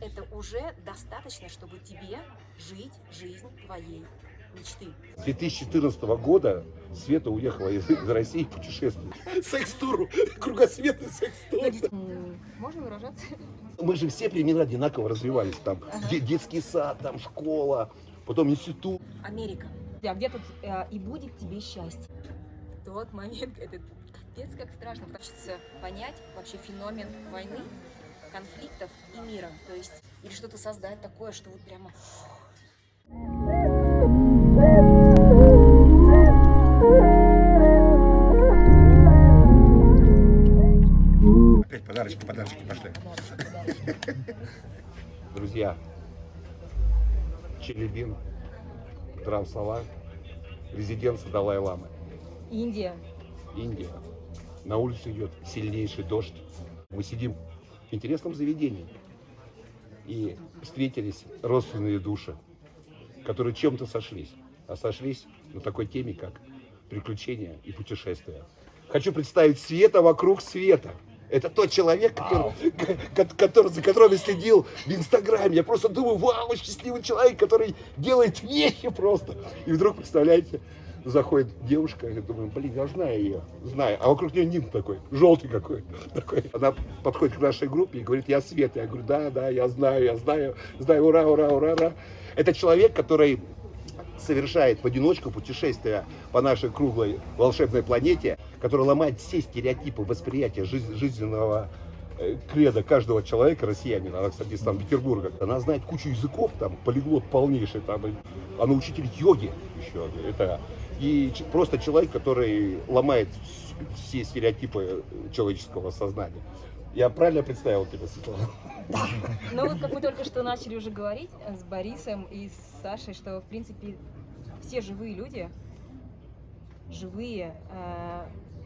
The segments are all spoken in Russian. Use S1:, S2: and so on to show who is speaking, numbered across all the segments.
S1: это уже достаточно, чтобы тебе жить жизнь твоей мечты.
S2: С 2014 года Света уехала из России путешествовать. Секс-тур, кругосветный секс-тур.
S1: Можно выражаться?
S2: Мы же все примерно одинаково развивались. Там детский сад, там школа, потом институт.
S1: Америка. А где тут и будет тебе счастье? В тот момент это капец как страшно. Хочется понять вообще феномен войны, конфликтов и мира. То есть, или что-то создать такое, что вот прямо...
S2: Опять подарочки пошли. Друзья, Челябин, Драмсала, резиденция Далай-ламы,
S1: Индия.
S2: Индия. На улице идет сильнейший дождь. Мы сидим в интересном заведении. И встретились родственные души, которые чем-то сошлись. А сошлись на такой теме, как приключения и путешествия. Хочу представить Света вокруг света. Это тот человек, за которым я следил в Инстаграме. Я просто думаю, вау, счастливый человек, который делает вещи просто. И вдруг, представляете, заходит девушка, я думаю, блин, я знаю ее, знаю. А вокруг нее Нин такой, желтый какой. Она подходит к нашей группе и говорит, я Света. Я говорю, да, я знаю, ура. Это человек, который совершает в одиночку путешествия по нашей круглой волшебной планете, который ломает все стереотипы восприятия жизненного кредо каждого человека, россиянина. Она, кстати, из Санкт-Петербурга. Она знает кучу языков, там, полиглот полнейший, там, она учитель йоги еще. И просто человек, который ломает все стереотипы человеческого сознания. Я правильно представил тебя, Светлана?
S1: Да. Ну вот как мы только что начали уже говорить с Борисом и с Сашей, что в принципе все живые люди, в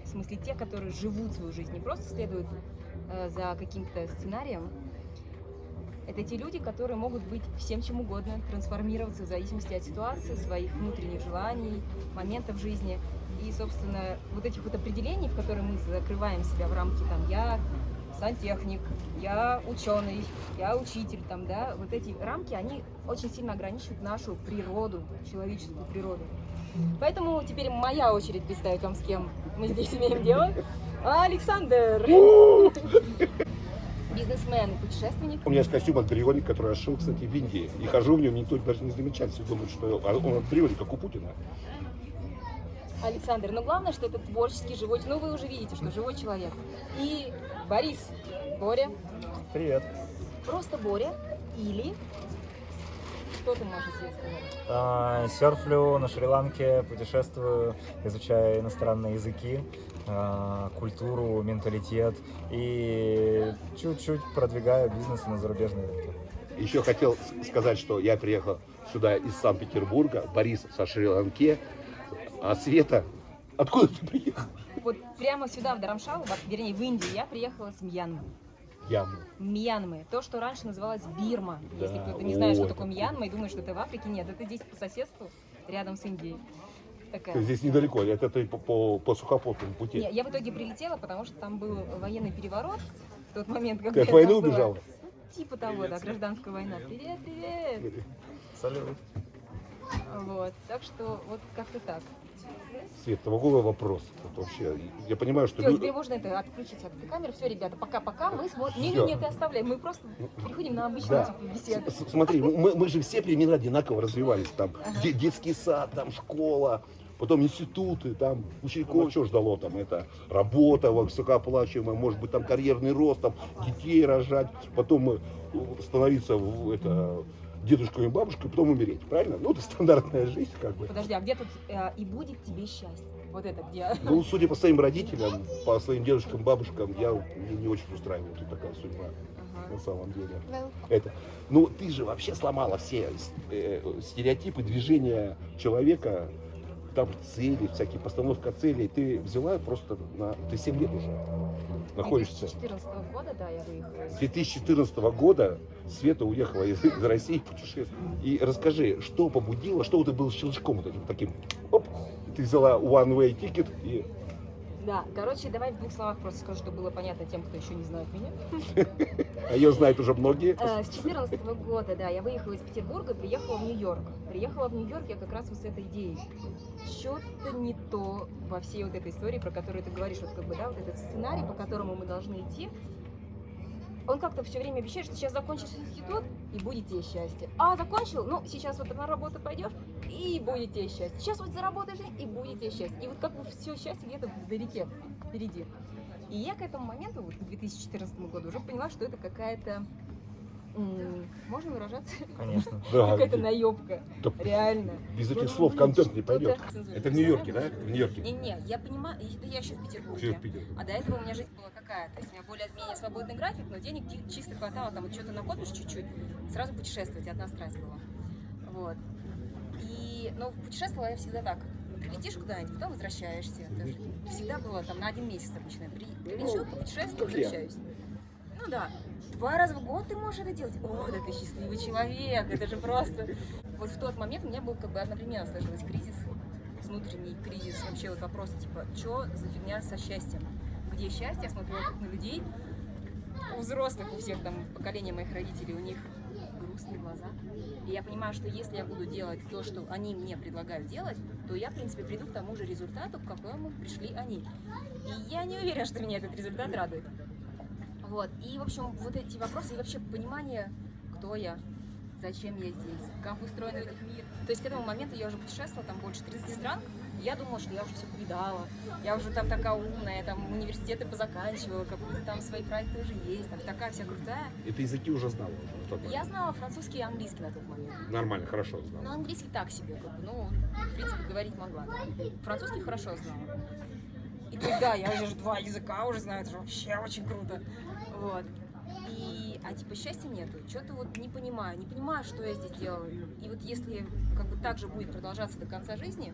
S1: смысле те, которые живут свою жизнь, не просто следуют за каким-то сценарием, это те люди, которые могут быть всем чем угодно, трансформироваться в зависимости от ситуации, своих внутренних желаний, моментов жизни. И, собственно, вот этих вот определений, в которые мы закрываем себя в рамки, там, я сантехник, я ученый, я учитель, там, да, вот эти рамки, они очень сильно ограничивают нашу природу, человеческую природу. Поэтому теперь моя очередь представить вам, с кем мы здесь имеем дело. Александр! Бизнесмен, путешественник.
S2: У меня есть костюм от Бриони, который я шил, кстати, в Индии. И хожу в нем, никто даже не замечает, все думают, что он от Бриони, как у Путина.
S1: Александр, но главное, что это творческий, живой, ну вы уже видите, что живой человек. И Борис, Боря.
S3: Привет.
S1: Просто Боря или... Что ты можешь себе сказать?
S3: Серфлю на Шри-Ланке, путешествую, изучаю иностранные языки, культуру, менталитет и чуть-чуть продвигаю бизнес на зарубежные рынки.
S2: Еще хотел сказать, что я приехал сюда из Санкт-Петербурга, Борис со Шри-Ланке, а Света, откуда ты приехал?
S1: Вот прямо сюда, в Dharamshala, вернее в Индию, я приехала с Мьянмы. Мьянмы. То, что раньше называлось Бирма.
S2: Да.
S1: Если кто-то не знает, что такое Мьянма и думает, что это в Африке, нет, это здесь по соседству, рядом с Индией. Такая.
S2: Здесь недалеко, это ты по сухопутному пути.
S1: Не, я в итоге прилетела, потому что там был военный переворот в тот момент, когда
S2: Ты от
S1: я
S2: войны
S1: там была.
S2: убежала?
S1: Типа того, да, гражданская война. Привет!
S3: Салют.
S1: Вот, так что вот как-то так.
S2: Свет, такой вопрос. Вот вообще, я понимаю, что...
S1: Все, теперь можно это отключить от этой камеры. Все, ребята, пока-пока, мы смотрим. Не, ты оставляй, мы просто переходим на обычную типа беседу.
S2: Смотри, мы же все примерно одинаково развивались. Там детский сад, там школа, потом институты, там учеников, что ждало, там это работа высокооплачиваемая, может быть там карьерный рост, там детей рожать, потом становиться дедушкой и бабушкой, потом умереть, правильно? Ну, это стандартная жизнь, как бы.
S1: Подожди, а где тут и будет тебе счастье? Вот это где?
S2: Ну, судя по своим родителям, по своим дедушкам, бабушкам, мне не очень устраивает тут такая судьба. На самом деле. Ну, ты же вообще сломала все стереотипы движения человека, там цели, всякие постановка целей. Ты взяла просто ты 7 лет уже находишься.
S1: С 2014 года, да, я выехала.
S2: С 2014 года Света уехала из России путешествовать. И расскажи, что побудило, что ты был щелчком вот этим таким, оп, ты взяла one-way ticket и
S1: Да, короче, давай в 2 словах просто скажу, чтобы было понятно тем, кто еще не знает меня.
S2: А ее знают уже многие.
S1: С 2014 года, да, я выехала из Петербурга и приехала в Нью-Йорк. Приехала в Нью-Йорк я как раз вот с этой идеей. Что-то не то во всей вот этой истории, про которую ты говоришь, вот как бы, да, вот этот сценарий, по которому мы должны идти. Он как-то все время обещает, что сейчас закончишь институт, и будет тебе счастье. А закончил, ну, сейчас вот на работу пойдешь, и будет тебе счастье. Сейчас вот заработаешь, и будет тебе счастье. И вот как бы все счастье где-то вдалеке, впереди. И я к этому моменту, вот к 2014 году, уже поняла, что это какая-то, можно выражаться?
S3: Конечно.
S2: Да,
S1: Какая-то наебка,
S2: да,
S1: реально.
S2: без этих
S1: Вот,
S2: слов
S1: блин,
S2: контент не
S1: что-то-
S2: пойдет. Это в Нью-Йорке, да? В Нью-Йорке.
S1: Не, я понимаю, я еще в Петербурге.
S2: Все в Питере.
S1: А до этого у меня жизнь была какая? То есть у меня более-менее свободный график, но денег чисто хватало, там вот что-то накопишь чуть-чуть, сразу путешествовать, одна страсть была. Вот. Но путешествовала я всегда так. Прилетишь куда-нибудь, потом возвращаешься. Это же всегда было там на 1 месяц обычно. Прилечу, попутешествую, возвращаюсь. Ну да. 2 раза в год ты можешь это делать. О, да ты счастливый человек, это же просто... Вот в тот момент у меня был как бы одновременно сложился кризис, внутренний кризис, вообще вот вопрос, типа, что за фигня со счастьем? Где счастье? Я смотрю вокруг на людей, у взрослых, у всех там поколения моих родителей, у них грустные глаза. И я понимаю, что если я буду делать то, что они мне предлагают делать, то я, в принципе, приду к тому же результату, к какому пришли они. И я не уверена, что меня этот результат радует. Вот. И, в общем, вот эти вопросы и вообще понимание, кто я, зачем я здесь, как устроен этот мир. То есть к этому моменту я уже путешествовала там больше 30 стран, и я думала, что я уже все повидала, я уже там такая умная, там университеты позаканчивала, какие-то там свои проекты уже есть, там такая вся крутая.
S2: И ты языки уже знала уже в тот момент?
S1: Я знала французский и английский на тот момент.
S2: Нормально, хорошо
S1: Но
S2: знала.
S1: английский так себе, как бы, ну, в принципе, говорить могла. Французский хорошо знала. И то есть, да, я уже 2 языка уже знаю, это же вообще очень круто. Вот. А типа счастья нету. Что-то вот не понимаю, что я здесь делаю. И вот если как бы так же будет продолжаться до конца жизни,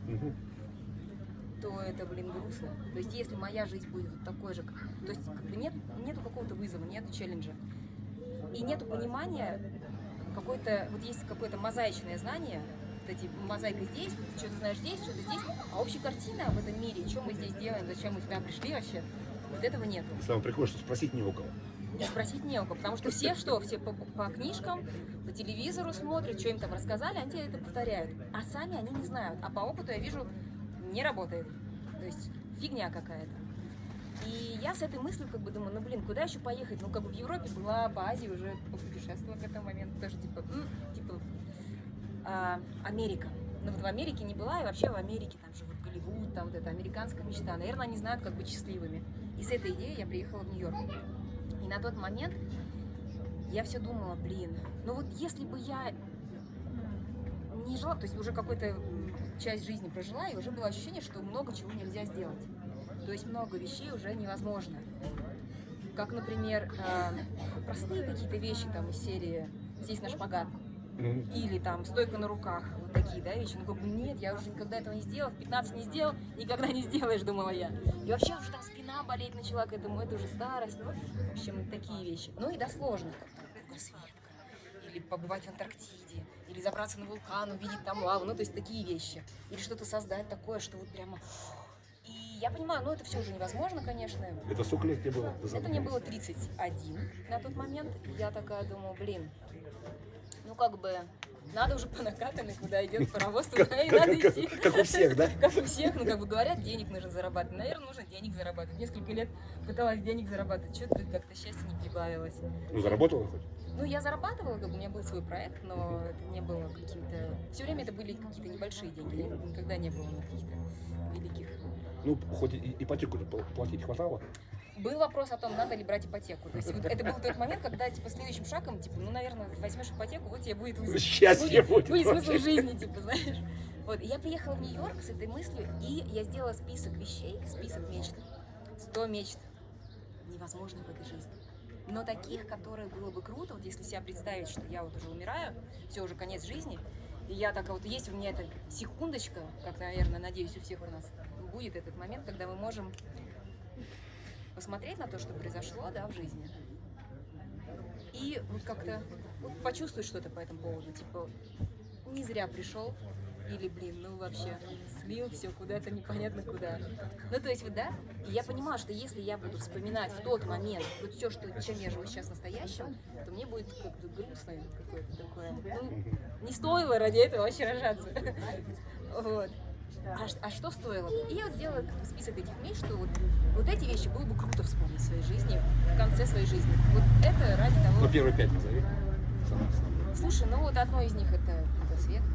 S1: то это, блин, грустно. То есть если моя жизнь будет вот такой же, то есть как бы нету какого-то вызова, нету челленджа. И нету понимания какой-то, вот есть какое-то мозаичное знание, вот эти мозаика здесь, что-то знаешь здесь, что-то здесь, а общей картины об этом мире, что мы здесь делаем, зачем мы сюда пришли вообще, вот этого нету.
S2: Самое прикольное, что спросить не у кого.
S1: И спросить не у кого, потому что все по книжкам, по телевизору смотрят, что им там рассказали, они тебе это повторяют, а сами они не знают, а по опыту я вижу, не работает, то есть фигня какая-то. И я с этой мыслью как бы думаю, ну блин, куда еще поехать? Ну как бы в Европе была, по Азии уже попутешествовала к этому моменту, тоже типа Америка. Но вот в Америке не была, и вообще в Америке там живут Голливуд, там вот эта американская мечта. Наверное, они знают, как быть счастливыми. И с этой идеей я приехала в Нью-Йорк. И на тот момент я все думала, блин, ну вот если бы я не жила, то есть уже какую-то часть жизни прожила, и уже было ощущение, что много чего нельзя сделать. То есть много вещей уже невозможно. Как, например, простые какие-то вещи там из серии «Сесть на шпагат». Или там стойка на руках, вот такие, да, вещи. Ну, как бы нет, я уже никогда этого не сделала, в 15 не сделал, никогда не сделаешь, думала я. И вообще уже там спина болеть начала к этому, это уже старость, ну, в общем, такие вещи. Ну и до сложных, как там кругосветка, или побывать в Антарктиде, или забраться на вулкан, увидеть там лаву, ну, то есть такие вещи. Или что-то создать такое, что вот прямо... И я понимаю, ну, это все уже невозможно, конечно.
S2: Это сколько лет тебе было?
S1: Это мне было 31 на тот момент. Я такая думаю, блин, ну как бы надо уже по накатанной, куда идет паровоз, туда и надо идти.
S2: Как у всех, да?
S1: Как у всех, ну как бы говорят, денег нужно зарабатывать. Наверное, нужно денег зарабатывать. Несколько лет пыталась денег зарабатывать, что-то как-то счастья не прибавилось.
S2: Ну, заработала хоть?
S1: Ну, я зарабатывала, как бы у меня был свой проект, но это не было каким-то... Все время это были какие-то небольшие деньги, никогда не было каких-то великих.
S2: Ну, хоть ипотеку платить хватало?
S1: Был вопрос о том, надо ли брать ипотеку. То есть вот это был тот момент, когда типа следующим шагом, типа, ну, наверное, возьмешь ипотеку, вот тебе будет
S2: Счастье будет
S1: смысл жизни, типа, знаешь. Вот, и я приехала в Нью-Йорк с этой мыслью, и я сделала список вещей, список мечт. 100 мечт невозможных в этой жизни. Но таких, которые было бы круто, вот если себя представить, что я вот уже умираю, все, уже конец жизни, и я такая вот, есть у меня эта секундочка, как, наверное, надеюсь, у всех у нас будет этот момент, когда мы можем посмотреть на то, что произошло, да, в жизни, и вот как-то вот почувствовать что-то по этому поводу, типа, не зря пришел, или, блин, ну вообще, слил все куда-то непонятно куда. Ну, то есть, вот, да, и я понимала, что если я буду вспоминать в тот момент вот все, чем я живу сейчас в настоящем, то мне будет как-то грустно какое-то такое. Ну, не стоило ради этого вообще рожаться. Вот. А что стоило? И я вот сделала список этих вещей, что вот эти вещи было бы круто вспомнить в своей жизни, в конце своей жизни. Вот это ради того...
S2: Ну, первые 5 назови. Самое основное.
S1: Слушай, ну вот одно из них это Светка.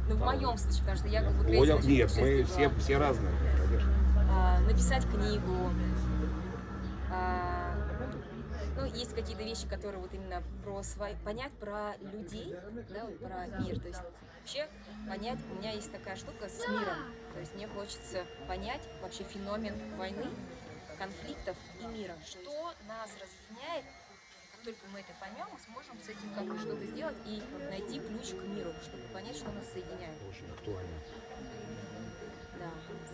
S1: Ну, в моем случае, потому что я как бы
S2: Понял?
S1: крейзи
S2: Нет, мы
S1: путешествие была.
S2: все разные, конечно.
S1: Написать книгу. Ну, есть какие-то вещи, которые вот именно понять про людей, да, вот про мир. То есть вообще понять, у меня есть такая штука с миром. То есть мне хочется понять вообще феномен войны, конфликтов и мира. Что нас разъединяет, как только мы это поймем, мы сможем с этим как-то что-то сделать и найти ключ к миру, чтобы понять, что нас соединяет.
S2: Очень актуально.
S1: Да,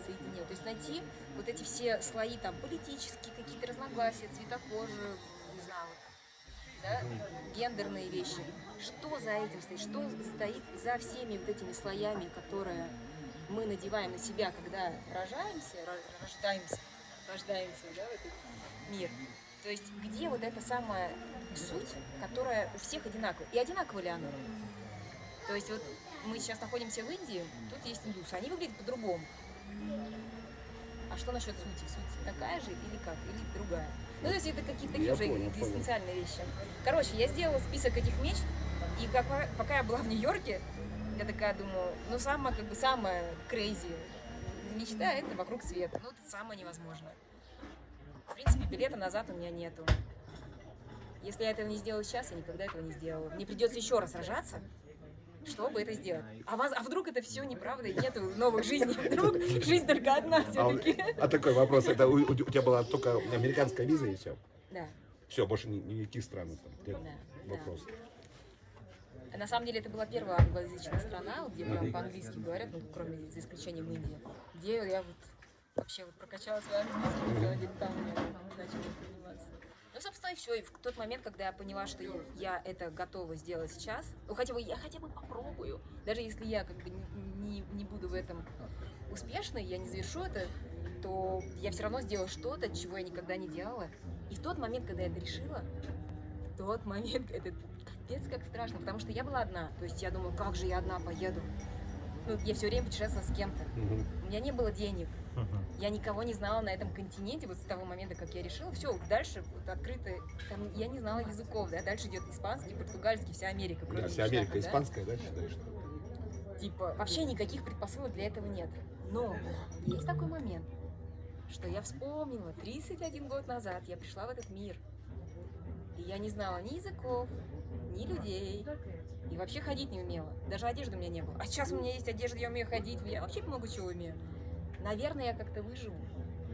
S1: соединяет. То есть найти вот эти все слои, там, политические какие-то разногласия, цвета кожи, не знаю, да, гендерные вещи. Что за этим стоит? Что стоит за всеми вот этими слоями, которые мы надеваем на себя, когда рождаемся, да, в этот мир? То есть где вот эта самая суть, которая у всех одинаковая? И одинакова ли она? То есть вот мы сейчас находимся в Индии, тут есть индусы, они выглядят по-другому. А что насчет сути? Суть такая же или как? Или другая? Ну, то есть это какие-то такие уже экзистенциальные вещи. Короче, я сделала список этих мечт, и пока я была в Нью-Йорке, я такая думаю, ну, самая crazy мечта — это «Вокруг света». Ну, это самое невозможное. В принципе, билета назад у меня нету. Если я этого не сделала сейчас, я никогда этого не сделала. Мне придется еще раз рожаться, чтобы это сделать. А вдруг это все неправда, и нету новых жизней? Вдруг жизнь только одна все-таки?
S2: А такой вопрос, это у тебя была только американская виза и все?
S1: Да.
S2: Все, больше никаких стран там.
S1: Да.
S2: Вопрос.
S1: На самом деле это была первая англоязычная страна, где прям по-английски говорят, ну, кроме, за исключением Индии, где я вот вообще вот прокачала свой английский, там начала заниматься. Ну, собственно, и все. И в тот момент, когда я поняла, что я это готова сделать сейчас, ну, я хотя бы попробую, даже если я как бы не буду в этом успешной, я не завершу это, то я все равно сделаю что-то, чего я никогда не делала. И в тот момент, когда я это решила, это капец как страшно, потому что я была одна. То есть я думала, как же я одна поеду? Ну, я все время путешествовала с кем-то. У меня не было денег. Я никого не знала на этом континенте, вот с того момента, как я решила. Все, дальше вот открыто, там, я не знала языков, да, дальше идет испанский, португальский, вся Америка.
S2: Да, вся Америка
S1: да?
S2: испанская, да, считаешь?
S1: Типа, вообще никаких предпосылок для этого нет. Но есть такой момент, что я вспомнила, 31 год назад я пришла в этот мир. И я не знала ни языков, ни людей. И вообще ходить не умела. Даже одежды у меня не было. А сейчас у меня есть одежда, я умею ходить, я вообще много чего умею. Наверное, я как-то выживу.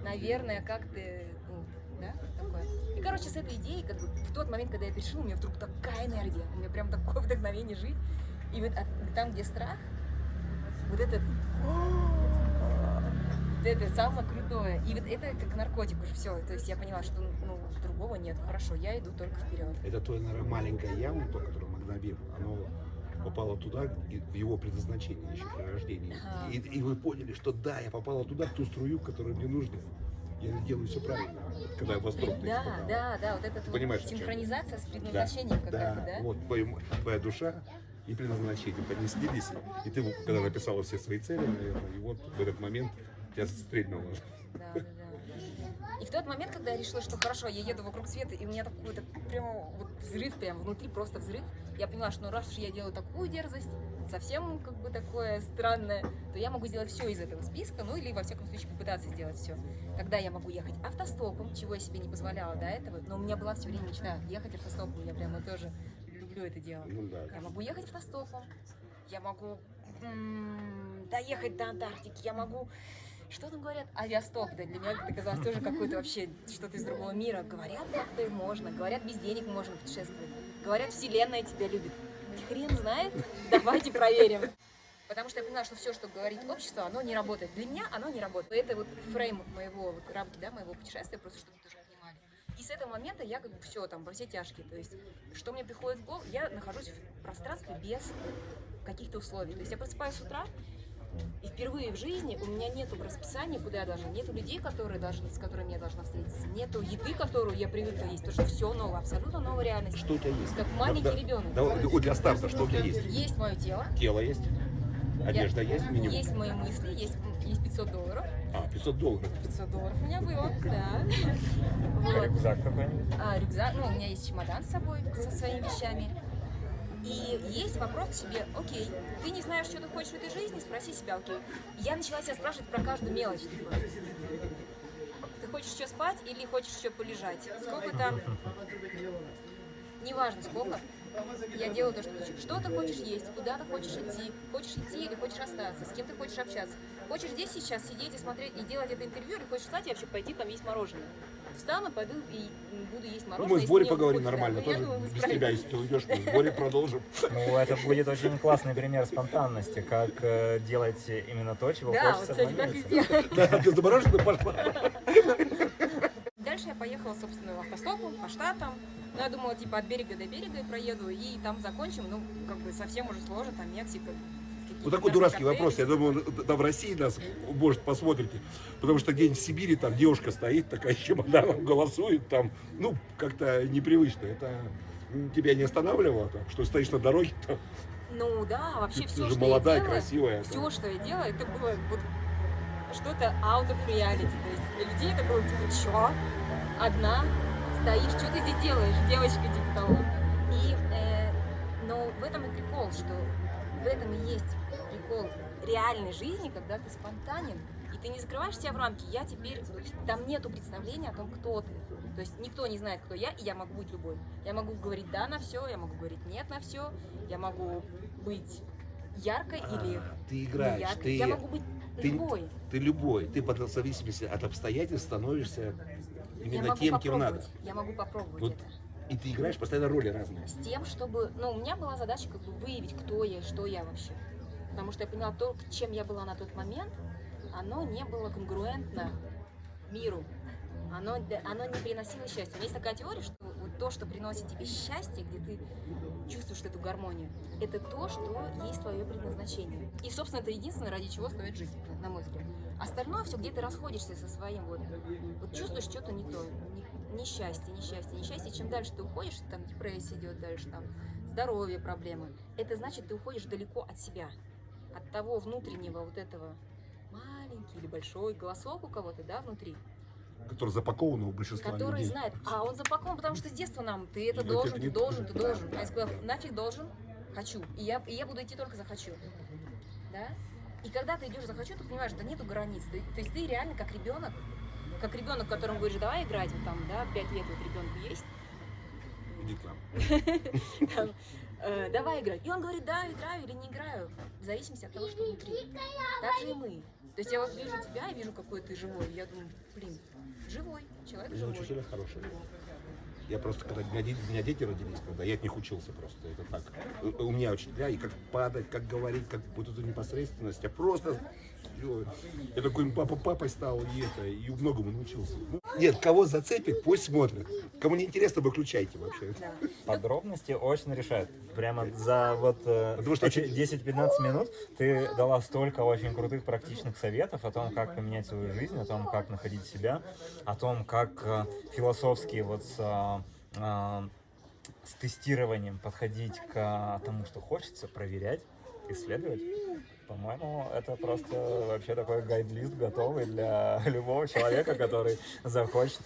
S1: Наверное, как-то, ну, да, такое. И, короче, с этой идеей, как бы, в тот момент, когда я это решила, у меня вдруг такая энергия, у меня прям такое вдохновение жить. И вот там, где страх, вот это самое крутое. И вот это как наркотик уже все. То есть я поняла, что ну, другого нет. Хорошо, я иду только вперед.
S2: Это то, наверное, маленькая яма, то, которое мгновенно, оно попало туда, в его предназначение еще при рождении.
S1: Ага.
S2: И вы поняли, что да, я попала туда, в ту струю, которая мне нужна. Я делаю все правильно. Когда я восторг.
S1: Да, вот эта вот синхронизация с предназначением какая-то, да?
S2: Вот твоя душа и предназначение поднеслись, и ты, когда написала все свои цели, наверное, и вот в этот момент тебя стрельнуло.
S1: Да. И в тот момент, когда я решила, что хорошо, я еду вокруг света, и у меня такой-то прямо вот взрыв, прям внутри просто взрыв, я поняла, что ну раз уж я делаю такую дерзость, совсем как бы такое странное, то я могу сделать все из этого списка, ну или во всяком случае попытаться сделать все. Когда я могу ехать автостопом, чего я себе не позволяла до этого, но у меня была все время мечта ехать автостопом, я прямо тоже люблю это дело.
S2: Ну, да.
S1: Я могу ехать автостопом, я могу доехать до Антарктики, я могу... Что там говорят? Авиастоп, да, для меня это казалось тоже какое-то вообще что-то из другого мира. Говорят, как-то можно, говорят, без денег можно путешествовать. Говорят, вселенная тебя любит. Хрен знает, давайте проверим. Потому что я поняла, что все, что говорит общество, оно не работает. Для меня оно не работает. Это вот фрейм моего, вот рамки, да, моего путешествия, просто чтобы вы тоже понимали. И с этого момента я как бы все там, во все тяжкие. То есть, что мне приходит в голову, я нахожусь в пространстве без каких-то условий. То есть я просыпаюсь с утра, И впервые в жизни у меня нету расписания, куда я должна, нету людей, с которыми я должна встретиться, нету еды, которую я привыкла есть, потому что все новое, абсолютно новая реальность.
S2: Что у тебя есть?
S1: Как маленький ребенок.
S2: Для старта, что у тебя есть?
S1: Есть мое тело.
S2: Тело есть? Одежда есть? Минимум?
S1: Есть мои мысли, есть $500.
S2: А, $500.
S1: $500 у меня было, да. Вот.
S3: Рюкзак какой-нибудь?
S1: Рюкзак, ну, у меня есть чемодан с собой, со своими вещами. И есть вопрос к себе, окей, ты не знаешь, что ты хочешь в этой жизни, спроси себя, окей. Я начала себя спрашивать про каждую мелочь. Типа, ты хочешь еще спать или хочешь еще полежать? Сколько там, неважно сколько, я делаю то, что хочу. Что ты хочешь есть, куда ты хочешь идти или хочешь остаться, с кем ты хочешь общаться. Хочешь здесь сейчас сидеть и смотреть, и делать это интервью, или хочешь встать и вообще пойти там есть мороженое? Встану, пойду и буду есть
S2: Ну,
S1: мороженое.
S2: мы с Борей
S1: если мне
S2: поговорим
S1: вкусно,
S2: нормально,
S1: да. Я
S2: тоже
S1: думаю, мы
S2: без
S1: справимся.
S2: тебя, если ты уйдешь, мы с Борей продолжим.
S3: Ну, это будет очень классный пример спонтанности, как делать именно то, чего
S1: Да,
S3: хочется
S1: вот,
S3: в
S1: кстати, так и
S3: моменте.
S1: сделать.
S2: Да, ты замороженный пошла.
S1: Дальше я поехала, собственно, автостопом по штатам. Ну, я думала, типа, от берега до берега проеду, и там закончим. Ну, как бы совсем уже сложно, там Мексика.
S2: Вот такой дурацкий вопрос. Я думаю, там в России нас, может, посмотрите. Потому что где-нибудь в Сибири там девушка стоит, такая с чемоданом голосует, там, ну, как-то непривычно. Это тебя не останавливало, там, что стоишь на дороге, там,
S1: Ну да, вообще
S2: ты
S1: все,
S2: же
S1: что
S2: молодая,
S1: я делала,
S2: красивая.
S1: все, что я делала, это было вот что-то out of reality. То есть для людей это было типа, чё? Одна стоишь, что ты здесь делаешь, девочка, типа того. Но в этом и прикол, что в этом и есть прикол реальной жизни, когда ты спонтанен, и ты не закрываешь себя в рамки. Я теперь, там нету представления о том, кто ты. То есть никто не знает, кто я, и я могу быть любой. Я могу говорить да на все, я могу говорить нет на все, я могу быть яркой или
S2: Ты играешь,
S1: неяркой. Я могу быть любой.
S2: Ты любой. Ты в зависимости от обстоятельств становишься
S1: Я
S2: именно
S1: могу
S2: тем, кем надо.
S1: попробовать. Я могу попробовать
S2: Вот.
S1: это.
S2: И ты играешь постоянно роли разные.
S1: С тем, чтобы... Ну, у меня была задача как бы выявить, кто я и что я вообще. Потому что я поняла, то, чем я была на тот момент, оно не было конгруентно миру. Оно не приносило счастья. У меня есть такая теория, что вот то, что приносит тебе счастье, где ты чувствуешь эту гармонию, это то, что есть твое предназначение. И, собственно, это единственное, ради чего стоит жить, на мой взгляд. Остальное все, где ты расходишься со своим, вот чувствуешь что-то не то, несчастье. Чем дальше ты уходишь, там депрессия идет дальше, там здоровье, проблемы. Это значит, ты уходишь далеко от себя, от того внутреннего вот этого маленький или большой голосок у кого-то, да, внутри.
S2: Который запакован у большинства
S1: Который
S2: людей.
S1: знает, а он запакован, потому что с детства нам, ты это
S2: Ну,
S1: должен,
S2: это
S1: ты
S2: не-
S1: должен. А я сказала, нафиг должен, хочу. И я буду идти только за хочу. Да? И когда ты идешь за хочу, ты понимаешь, что нету границ. То есть ты реально как ребенок, которому говоришь, давай играть, вот там, да, 5 лет вот ребенку есть.
S2: Иди к нам.
S1: Давай играть. И он говорит, да, играю или не играю, в зависимости от того, что внутри. Так же и мы. То есть я вот вижу тебя и вижу, какой ты живой. Я думаю, блин, живой, человек
S2: Я
S1: живой.
S2: учителя хорошие. Я просто, когда у меня дети родились, когда я от них учился просто, это так. У меня учителя, и как падать, как говорить, как вот эту непосредственность, я просто, я такой папой стал, и многому научился. Нет, кого зацепит, пусть смотрит. Кому не интересно, выключайте вообще.
S1: Да.
S3: Подробности очень решают. Прямо за вот
S2: Потому что
S3: эти 10-15 минут ты дала столько очень крутых практичных советов о том, как поменять свою жизнь, о том, как находить себя, о том, как философски вот с тестированием подходить к тому, что хочется, проверять, исследовать. По-моему, это просто вообще такой гайд-лист готовый для любого человека, который захочет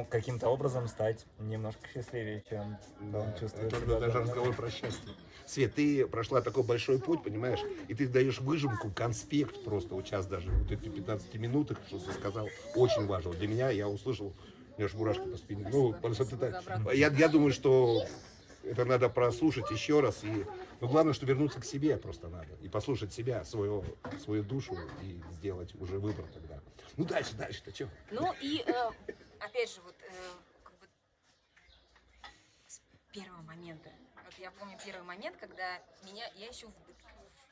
S3: каким-то образом стать немножко счастливее, чем он чувствует
S2: Это
S3: себя.
S2: даже разговор про счастье. Свет, ты прошла такой большой путь, понимаешь, и ты даешь выжимку, конспект просто, вот сейчас даже, вот эти 15 минутах, что ты сказал, очень важно. Для меня, я услышал, у меня аж мурашки по спине. Ну, потому что я думаю, что это надо прослушать еще раз. Но главное, что вернуться к себе просто надо. И послушать себя, свою душу, и сделать уже выбор тогда. Ну, дальше-то что?
S1: Ну и, опять же, вот как бы с первого момента. Вот я помню первый момент, когда я еще в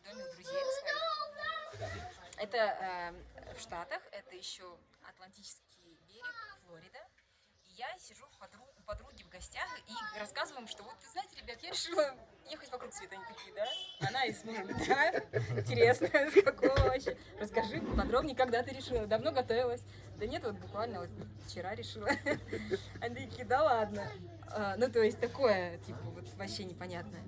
S1: доме у друзей своих. Это в Штатах, это еще Атлантический берег, Флорида. И я сижу у подруги в гостях и рассказываю им, что вот, знаете, ребят, я решила ехать вокруг света, они такие, да? Она и с мужем летаю. Интересно, с какого вообще? Расскажи подробнее, когда ты решила? Давно готовилась? Да нет, вот буквально вот вчера решила. Они такие, да ладно. Ну, то есть такое, типа, вот вообще непонятное.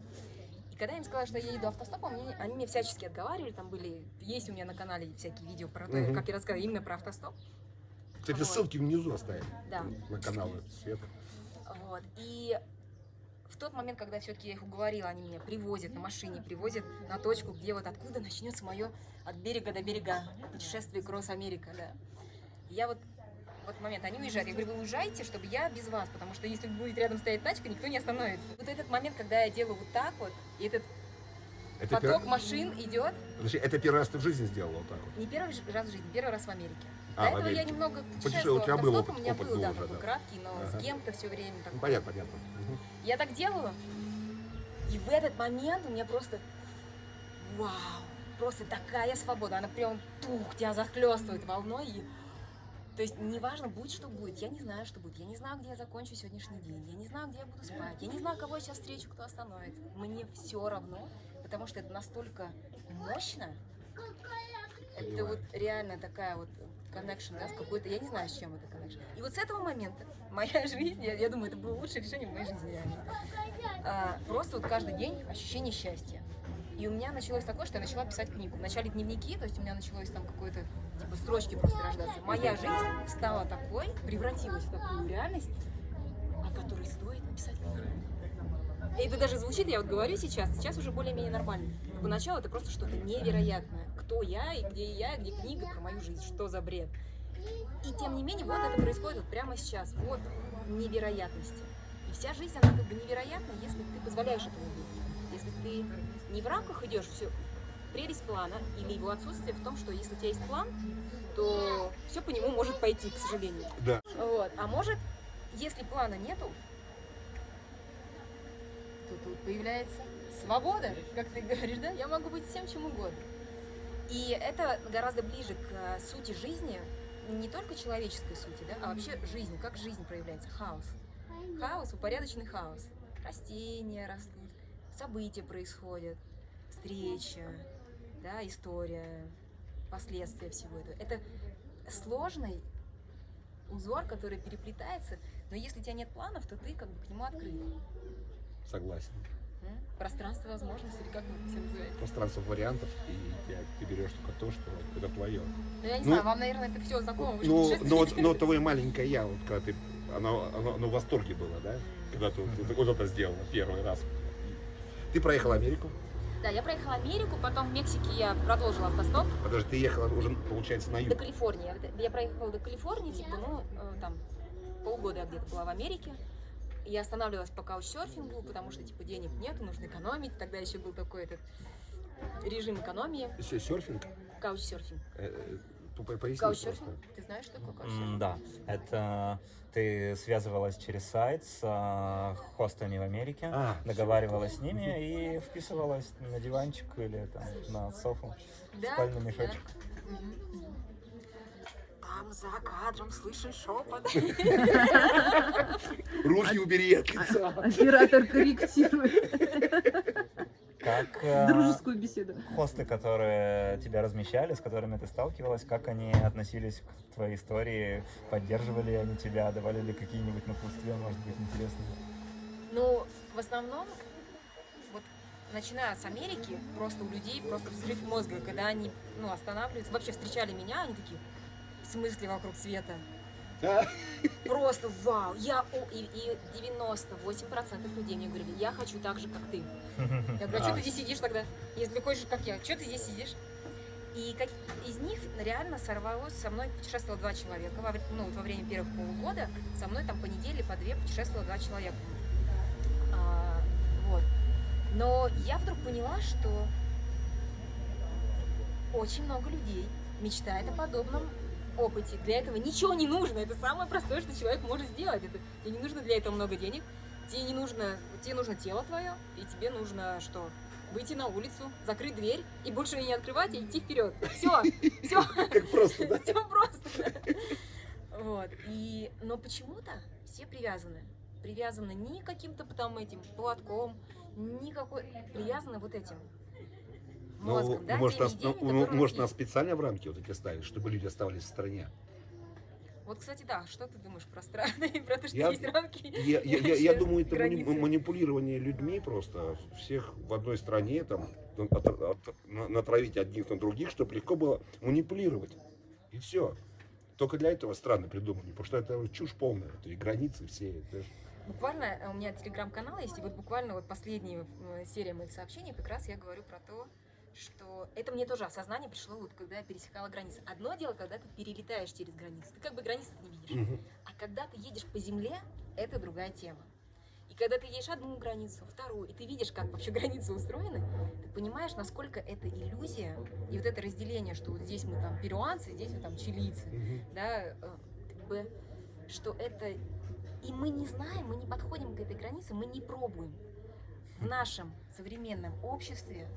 S1: И когда я им сказала, что я еду автостопом, они мне всячески отговаривали, там есть у меня на канале всякие видео про то, как я рассказываю именно про автостоп.
S2: Кстати,
S1: Вот.
S2: ссылки внизу оставим.
S1: Да.
S2: На каналы Света.
S1: Вот. И в тот момент, когда все-таки я их уговорила, они меня привозят на машине, привозят на точку, где вот откуда начнется мое от берега до берега путешествие Кросс-Америка, да. И я вот в этот момент, они уезжают, я говорю, вы уезжайте, чтобы я без вас, потому что если будет рядом стоять тачка, никто не остановится. Вот этот момент, когда я делаю вот так вот, и этот поток машин идет.
S2: Подожди, это первый раз ты в жизни сделала вот так вот?
S1: Не первый раз в жизни, первый раз в Америке.
S2: А,
S1: До
S2: в
S1: этого я
S2: Америке.
S1: немного
S2: У
S1: путешествовала
S2: тебя был
S1: автостопом, у меня
S2: опыт
S1: был, да,
S2: уже,
S1: такой
S2: да.
S1: краткий, но
S2: Ага.
S1: с кем-то все время.
S2: Ну,
S1: Такой.
S2: понятно. Мгм.
S1: Я так делаю, и в этот момент у меня просто, вау, просто такая свобода, она прям тебя захлестывает волной. И... То есть неважно, будет что будет, я не знаю, что будет, я не знаю, где я закончу сегодняшний день, я не знаю, где я буду спать, я не знаю, кого я сейчас встречу, кто остановится. Мне все равно, потому что это настолько мощно. Это вот реально такая вот connection, да, с какой-то, я не знаю, с чем это connection. И вот с этого момента моя жизнь, я думаю, это было лучшее решение в моей жизни реально. Просто вот каждый день ощущение счастья. И у меня началось такое, что я начала писать книгу. Вначале дневники, то есть у меня началось там какое-то, типа, строчки просто рождаться. Моя жизнь стала такой, превратилась в такую реальность, о которой стоит написать книгу. И это даже звучит, я вот говорю сейчас уже более-менее нормально. Но поначалу это просто что-то невероятное. Кто я, и где книга про мою жизнь, что за бред. И тем не менее, вот это происходит вот прямо сейчас, вот невероятности. И вся жизнь, она как бы невероятна, если ты позволяешь этому быть. Если ты не в рамках идешь, все, прелесть плана или его отсутствие в том, что если у тебя есть план, то все по нему может пойти, к сожалению.
S2: Да.
S1: Вот. А может, если плана нету, то тут появляется свобода, как ты говоришь, да? Я могу быть всем чем угодно. И это гораздо ближе к сути жизни, не только человеческой сути, да, а вообще жизнь, как жизнь проявляется, хаос. Хаос, упорядоченный хаос. Растения растут, события происходят, встреча, да, история, последствия всего этого. Это сложный узор, который переплетается, но если у тебя нет планов, то ты как бы к нему открыт.
S2: Согласен.
S1: Пространство возможностей, или как вы все называете?
S2: Пространство вариантов, и ты берешь только то, что это твое.
S1: Ну, я не знаю, вам, наверное, это все знакомо. Вы же
S2: Но
S1: путешественники.
S2: твое маленькое я, вот когда ты, оно в восторге было, да? Когда ты вот это сделала первый раз. Ты проехала Америку?
S1: Да, я проехала Америку, потом в Мексике я продолжила автостоп
S2: Подожди, ты ехала уже, получается, на
S1: до
S2: юг.
S1: Калифорнии. Я проехала до Калифорнии, типа, там полгода я где-то была в Америке. Я останавливалась по каучсерфингу, потому что, типа, денег нету, нужно экономить. Тогда еще был такой этот режим экономии.
S2: Серфинг?
S1: Каучсерфинг.
S2: Поясни
S1: Каучсерфинг?
S2: просто.
S1: Ты знаешь, что такое каучсерфинг?
S3: Да, это ты связывалась через сайт с хостами в Америке, договаривалась с ними и вписывалась на диванчик или там на софу,
S1: Да,
S3: спальный мешочек.
S1: да. Мгм. Там за кадром слышен шепот.
S2: Руки убери от лица.
S4: Оператор корректирует
S3: Как
S4: дружескую беседу.
S3: хосты, которые тебя размещали, с которыми ты сталкивалась, как они относились к твоей истории, поддерживали они тебя, давали ли какие-нибудь напутствия, может быть, интересные?
S1: Ну, в основном, вот начиная с Америки, просто у людей просто взрыв мозга, когда они, останавливаются, вообще встречали меня, они такие, в смысле вокруг света? Просто вау! И 98% людей мне говорили, я хочу так же, как ты. Я говорю, а что ты здесь сидишь тогда? Если хочешь, как я, что ты здесь сидишь? И из них реально сорвалось, со мной путешествовало 2 человека. Во время первых полугода со мной там по неделе, по 2 путешествовало 2 человека. Вот. Но я вдруг поняла, что очень много людей мечтает о подобном опыте. Для этого ничего не нужно. Это самое простое, что человек может сделать. Тебе не нужно для этого много денег. Тебе нужно тело твое, и тебе нужно что? Выйти на улицу, закрыть дверь и больше ее не открывать и идти вперед. Все.
S2: Как просто, да?
S1: Все просто. Вот. Но почему-то все привязаны. Привязаны не каким-то там этим поводком, привязаны вот этим. мозгом, да,
S2: может,
S1: теми
S2: нас,
S1: идеями, которые у нас
S2: может, нас
S1: есть.
S2: специально в рамки вот эти ставить, чтобы люди оставались в стране.
S1: Вот, кстати, да, что ты думаешь про страны и про то, что
S2: Я-
S1: есть рамки?
S2: Я думаю, это
S1: границы.
S2: манипулирование людьми просто. Всех в одной стране там натравить одних на других, чтобы легко было манипулировать. И все. Только для этого страны придумали. Потому что это чушь полная. Это и границы все. Это ж-
S1: Буквально у меня телеграм-канал есть, и вот буквально вот последняя серия моих сообщений, как раз я говорю про то, что это мне тоже осознание пришло, вот когда я пересекала границы. Одно дело, когда ты перелетаешь через границу, ты как бы границы не видишь.
S2: Мгм.
S1: А когда ты едешь по земле, это другая тема. И когда ты едешь одну границу, вторую, и ты видишь, как вообще границы устроены, ты понимаешь, насколько это иллюзия, и вот это разделение, что вот здесь мы там перуанцы, здесь мы там чилийцы,
S2: Мгм.
S1: да, как бы, что это... И мы не знаем, мы не подходим к этой границе, мы не пробуем. В нашем современном обществе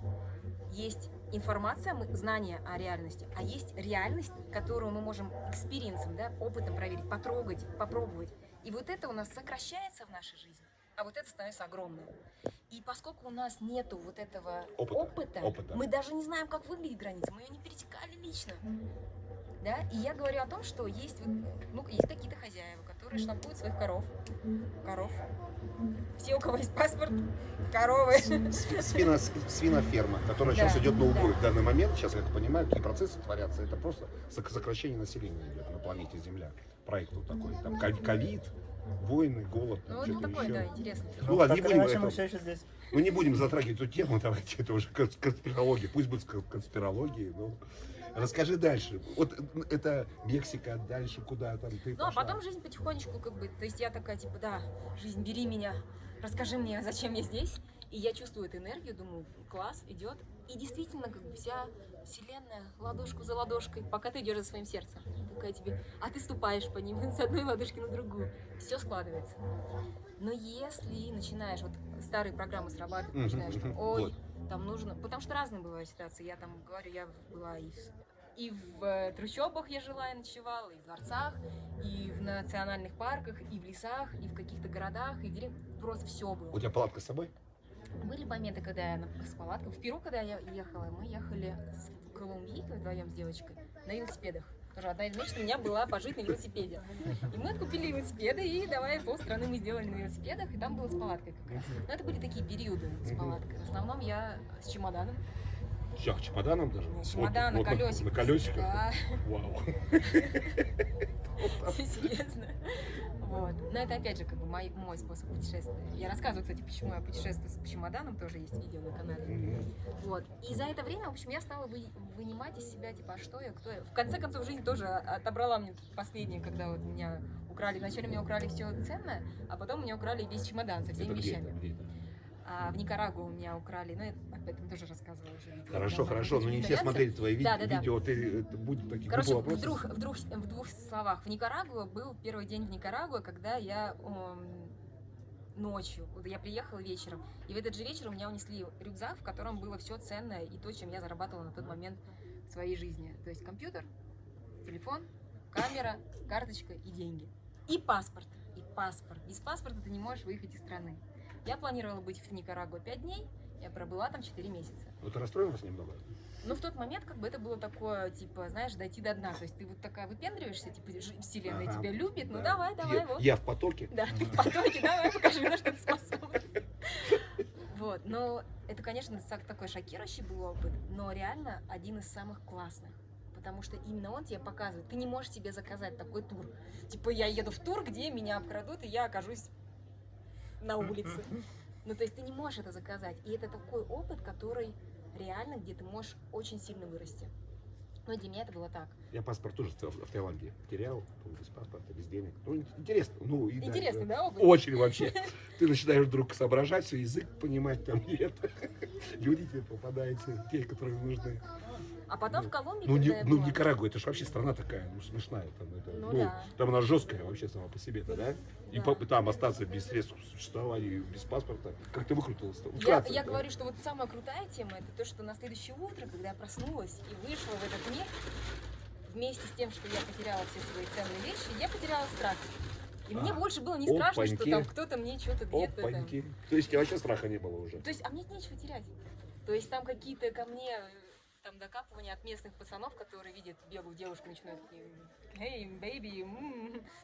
S1: есть информация, знание о реальности, а есть реальность, которую мы можем экспириенсом, да, опытом проверить, потрогать, попробовать. И вот это у нас сокращается в нашей жизни, а вот это становится огромным. И поскольку у нас нету вот этого опыта, мы даже не знаем, как выглядит граница, мы ее не пересекали лично. Да? И я говорю о том, что есть, ну, есть какие-то хозяева, которые штампуют своих коров. Все, у кого есть паспорт, коровы.
S2: Свиноферма, которая
S1: Да,
S2: сейчас идет на убой.
S1: да.
S2: В данный момент, сейчас я это понимаю, какие процессы творятся. Это просто сокращение населения идет на планете Земля. Проект вот такой. Там ковид, войны, голод,
S1: Ну,
S2: там
S1: вот
S2: что-то
S1: такой,
S2: еще.
S1: да, интересный.
S2: Ну ладно, не
S3: так или
S2: будем
S3: иначе, мы
S2: это-
S3: все еще здесь.
S2: Мы не будем затрагивать эту тему, давайте, это уже конспирология. Пусть будет конспирология, но расскажи дальше. Вот это Мексика, дальше куда там ты
S1: Ну, а
S2: пошла?
S1: потом жизнь потихонечку, как бы, то есть я такая, типа, да, жизнь, бери меня, расскажи мне, зачем я здесь. И я чувствую эту энергию, думаю, класс, идет. И действительно, как бы вся вселенная, ладошку за ладошкой, пока ты идешь за своим сердцем. Такая тебе, а ты ступаешь по ним с одной ладошки на другую. Все складывается. Но если начинаешь, вот старые программы срабатывают, начинаешь, что, ой,
S2: Вот.
S1: там нужно, потому что разные бывают ситуации. Я там говорю, я была и в трущобах я жила и ночевала, и в дворцах, и в национальных парках, и в лесах, и в каких-то городах, и в деревнях. Просто все было.
S2: У тебя палатка с собой?
S1: Были моменты, когда я с палаткой. В Перу, когда я ехала, мы ехали в Колумбийке вдвоем с девочкой на велосипедах. Тоже одна из мечт у меня была пожить на велосипеде. И мы купили велосипеды, и давай полстраны мы сделали на велосипедах, и там было с палаткой как раз. Но это были такие периоды с палаткой. В основном я с чемоданом.
S2: Все, чемоданом даже?
S1: Чемодан на колесиках.
S2: На колесиках?
S1: Да.
S2: Вау.
S1: Серьезно. Вот. Но это опять же как бы мой способ путешествия. Я рассказываю, кстати, почему я путешествую с чемоданом, тоже есть видео на канале.
S2: Мгм.
S1: Вот. И за это время, в общем, я стала вынимать из себя, типа, а что я, кто я. В конце концов, жизнь тоже отобрала мне последнее, когда вот меня украли. Вначале меня украли все ценное, а потом меня украли весь чемодан со всеми
S2: Это где
S1: вещами.
S2: это? Где это?
S1: А в Никарагуа у меня украли, ну, я об этом тоже рассказывала уже. Видео.
S2: Хорошо,
S1: Я
S2: хорошо, но не все
S1: вегетарианцев.
S2: смотрели твои
S1: Да.
S2: видео, ты это будет такие
S1: Короче,
S2: глупые вопросы.
S1: в двух словах. В Никарагуа был первый день в Никарагуа, когда я ночью, вот я приехала вечером, и в этот же вечер у меня унесли рюкзак, в котором было все ценное и то, чем я зарабатывала на тот момент в своей жизни. То есть компьютер, телефон, камера, карточка и деньги. И паспорт. Без паспорта ты не можешь выехать из страны. Я планировала быть в Никарагуа 5 дней, я пробыла там 4 месяца.
S2: Вот ты расстроилась немного?
S1: Но в тот момент как бы это было такое, типа, знаешь, дойти до дна. То есть ты вот такая выпендриваешься, типа, вселенная
S2: Ага.
S1: тебя любит, ну
S2: Да.
S1: давай, вот.
S2: Я в потоке.
S1: Да, ты в потоке, давай, покажи, на что ты способна. Вот, но это, конечно, такой шокирующий был опыт, но реально один из самых классных. Потому что именно он тебе показывает, ты не можешь себе заказать такой тур. Типа, я еду в тур, где меня обкрадут, и я окажусь на улице. Ну, то есть ты не можешь это заказать. И это такой опыт, который реально, где ты можешь очень сильно вырасти. Но для меня это было так.
S2: Я паспорт тоже в Таиланде терял, без паспорта, без денег. Ну, интересно. Ну, и
S1: Интересный, да, опыт?
S2: Очень вообще. Ты начинаешь вдруг соображать, свой язык понимать там, и это. Люди тебе попадаются, те, которые нужны.
S1: А потом в Колумбии,
S2: Ну,
S1: когда я была...
S2: Никарагуа, это же вообще страна такая, ну, смешная. Там, это,
S1: Ну да.
S2: там она жесткая вообще сама по себе-то, да? И
S1: Да.
S2: там остаться без средств существования, без паспорта. Как ты выкрутилась-то?
S1: Я
S2: Вкратце, да?
S1: говорю, что вот самая крутая тема, это то, что на следующее утро, когда я проснулась и вышла в этот мир, вместе с тем, что я потеряла все свои ценные вещи, я потеряла страх. И мне больше было не страшно, что
S2: Опаньки.
S1: там кто-то мне что-то где-то там...
S2: Опаньки. То есть у тебя вообще страха не было уже?
S1: То есть, а мне нечего терять. То есть там какие-то ко мне там докапывания от местных пацанов, которые видят белую девушку, начинают такие, эй, бэйби,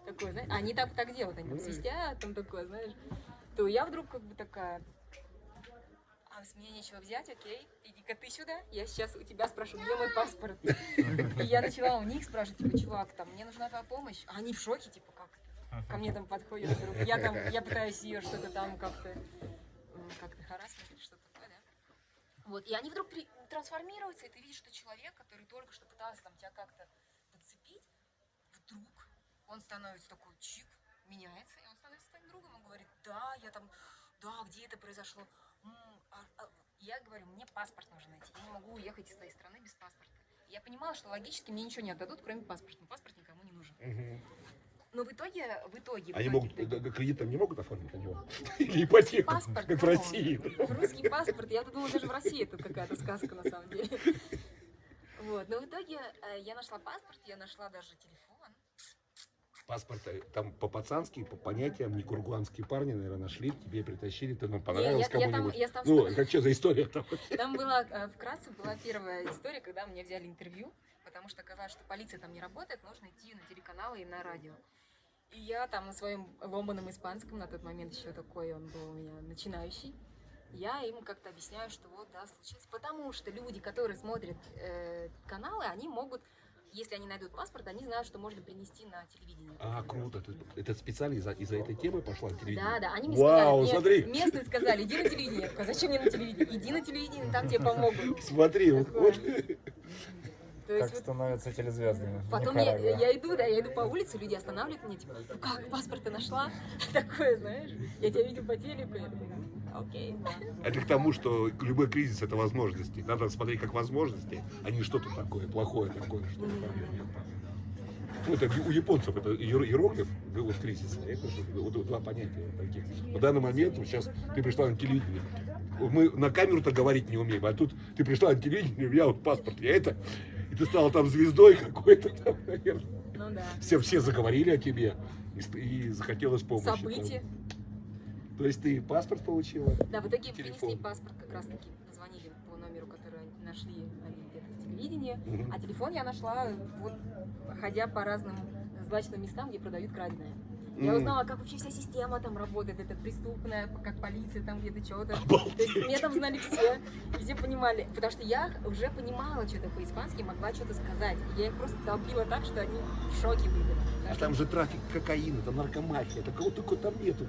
S1: такое, знаешь, они так делают, они там свистят, там такое, знаешь, то я вдруг как бы такая, а с меня нечего взять, окей, иди-ка ты сюда, я сейчас у тебя спрошу, где мой паспорт. И я начала у них спрашивать, типа, чувак, там, мне нужна твоя помощь, а они в шоке, типа, как это? Ко мне там подходит вдруг, я пытаюсь ее что-то там как-то харассмент или что-то такое, да? Вот, и они вдруг трансформируются, и ты видишь, что человек, который только что пытался там тебя как-то подцепить, вдруг он становится такой чик, меняется, и он становится твоим другом, он говорит, да, я там, да, где это произошло? Я говорю, мне паспорт нужно найти, я не могу уехать из своей страны без паспорта. И я понимала, что логически мне ничего не отдадут, кроме паспорта, но паспорт никому не нужен. Но в итоге...
S2: Они могут, кредит там не могут оформить на него? Или ипотеку,
S1: паспорт,
S2: как в России?
S1: Русский паспорт, я думала, даже в России это какая-то сказка на самом деле. Вот, но в итоге я нашла паспорт, я нашла даже телефон.
S2: Паспорт там по-пацански, по понятиям, не кургуанские парни, наверное, нашли, тебе притащили, ты нам понравилось кому-нибудь. Ну, как что за история там?
S1: Там была, вкратце, была первая история, когда мне взяли интервью, потому что оказалось, что полиция там не работает, нужно идти на телеканалы и на радио. И я там на своем ломаном испанском, на тот момент еще такой он был у меня начинающий, я им как-то объясняю, что вот, да, случилось. Потому что люди, которые смотрят каналы, они могут, если они найдут паспорт, они знают, что можно принести на телевидение.
S2: А, круто. Это специально из-за этой темы пошла на телевидение?
S1: Да, они мне
S2: сказали,
S1: смотри. Местные сказали, иди на телевидение. Я такая, зачем мне на телевидение? Иди на телевидение, там тебе помогут.
S2: Смотри, вот.
S3: Как становятся телезвездами.
S1: Потом я иду по улице, люди останавливают меня, типа, ну как, паспорт ты нашла? Такое, знаешь, я тебя видел по телеку, я такая, окей.
S2: Это к тому, что любой кризис — это возможности. Надо смотреть как возможности, а не что-то такое, плохое такое. Что ну, это у японцев это иероглиф, вот кризис, это же вот два понятия таких. В данный момент, вот сейчас ты пришла на телевидение, мы на камеру-то говорить не умеем, а тут ты пришла на телевидение, у меня вот паспорт, я это, и ты стала там звездой какой-то там, наверное.
S1: Ну да.
S2: Все заговорили о тебе, и захотелось помощи.
S1: События.
S2: То есть ты паспорт получила?
S1: Да, в итоге
S2: телефон.
S1: принесли паспорт, как раз таки позвонили по номеру, который нашли они где-то в телевидении, а телефон я нашла, вот, ходя по разным злачным местам, где продают краденое. Я узнала, как вообще вся система там работает, это преступная, как полиция там где-то что-то. То есть меня там знали все, и все понимали, потому что я уже понимала что-то по-испански, могла что-то сказать. И я их просто толпила так, что они в шоке были.
S2: А там же трафик кокаина, там наркомафия, такого только там нету,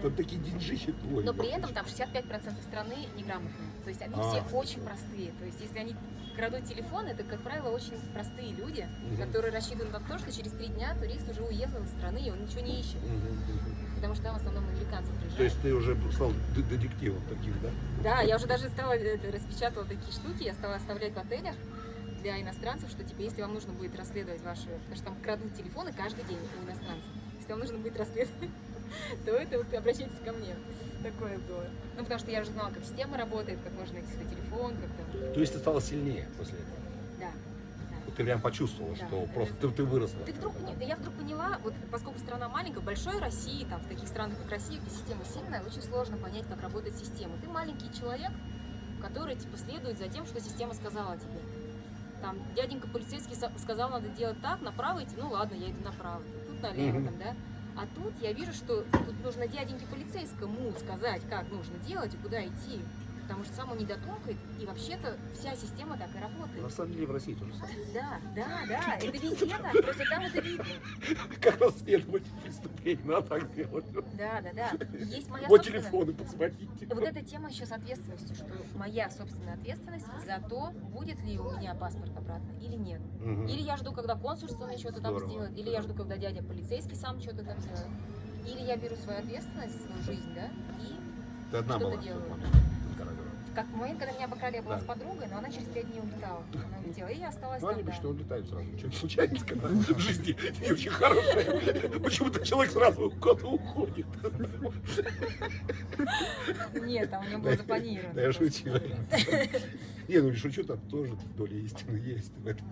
S2: там такие деньжищи твои.
S1: Но при этом там 65% страны неграмотные, то есть они все очень простые. То есть если они крадут телефон, это, как правило, очень простые люди, которые рассчитывают на то, что через 3 дня турист уже уехал из страны, и он ничего не ищет. Потому что там в основном американцы приезжают.
S2: То есть ты уже стал детективом таким, да?
S1: Да, я уже даже стала, распечатала такие штуки, я стала оставлять в отелях для иностранцев, что типа, если вам нужно будет расследовать ваши, потому что там крадут телефоны каждый день у иностранцев, если вам нужно будет расследовать, то это вот обращайтесь ко мне. Такое было. Ну, потому что я уже знала, как система работает, как можно найти свой телефон, как там.
S2: То есть ты стала сильнее после этого?
S1: Да.
S2: Ты прям почувствовала,
S1: Да.
S2: что просто ты выросла.
S1: Я вдруг поняла, вот поскольку страна маленькая, в большой России, там, в таких странах, как Россия, где система сильная, очень сложно понять, как работает система. Ты маленький человек, который, типа, следует за тем, что система сказала тебе. Там, дяденька полицейский сказал, надо делать так, направо идти, ну ладно, я иду направо, тут налево, там, да. А тут я вижу, что тут нужно дяденьке полицейскому сказать, как нужно делать и куда идти. Потому что сам он не дотонкает, и вообще-то вся система так и работает.
S2: На самом деле в России тоже самое.
S1: Да, это везде так, просто там это видно.
S2: Как расследовать преступление, надо так делать.
S1: Да. Есть моя
S2: По
S1: собственная...
S2: телефону позвоните.
S1: Вот эта тема еще с ответственностью, что моя собственная ответственность за то, будет ли у меня паспорт обратно или нет. Или я жду, когда консульство мне что-то там сделает, или я жду, когда дядя полицейский сам что-то там сделает. Или я беру свою ответственность, свою жизнь, да, и
S2: Ты одна
S1: что-то
S2: была.
S1: делаю. Как в момент, когда меня обокрали, я была с подругой, но она через 5 дней улетала. Она улетела, и я осталась
S2: Ну,
S1: там,
S2: они
S1: да.
S2: обычно улетают сразу. Что-то случается, когда в жизни не очень хорошее. Почему-то человек сразу куда-то уходит.
S1: Нет, там у меня было запланировано.
S2: Да я шучу. Не, ну не шучу, там тоже доля истины есть в этом.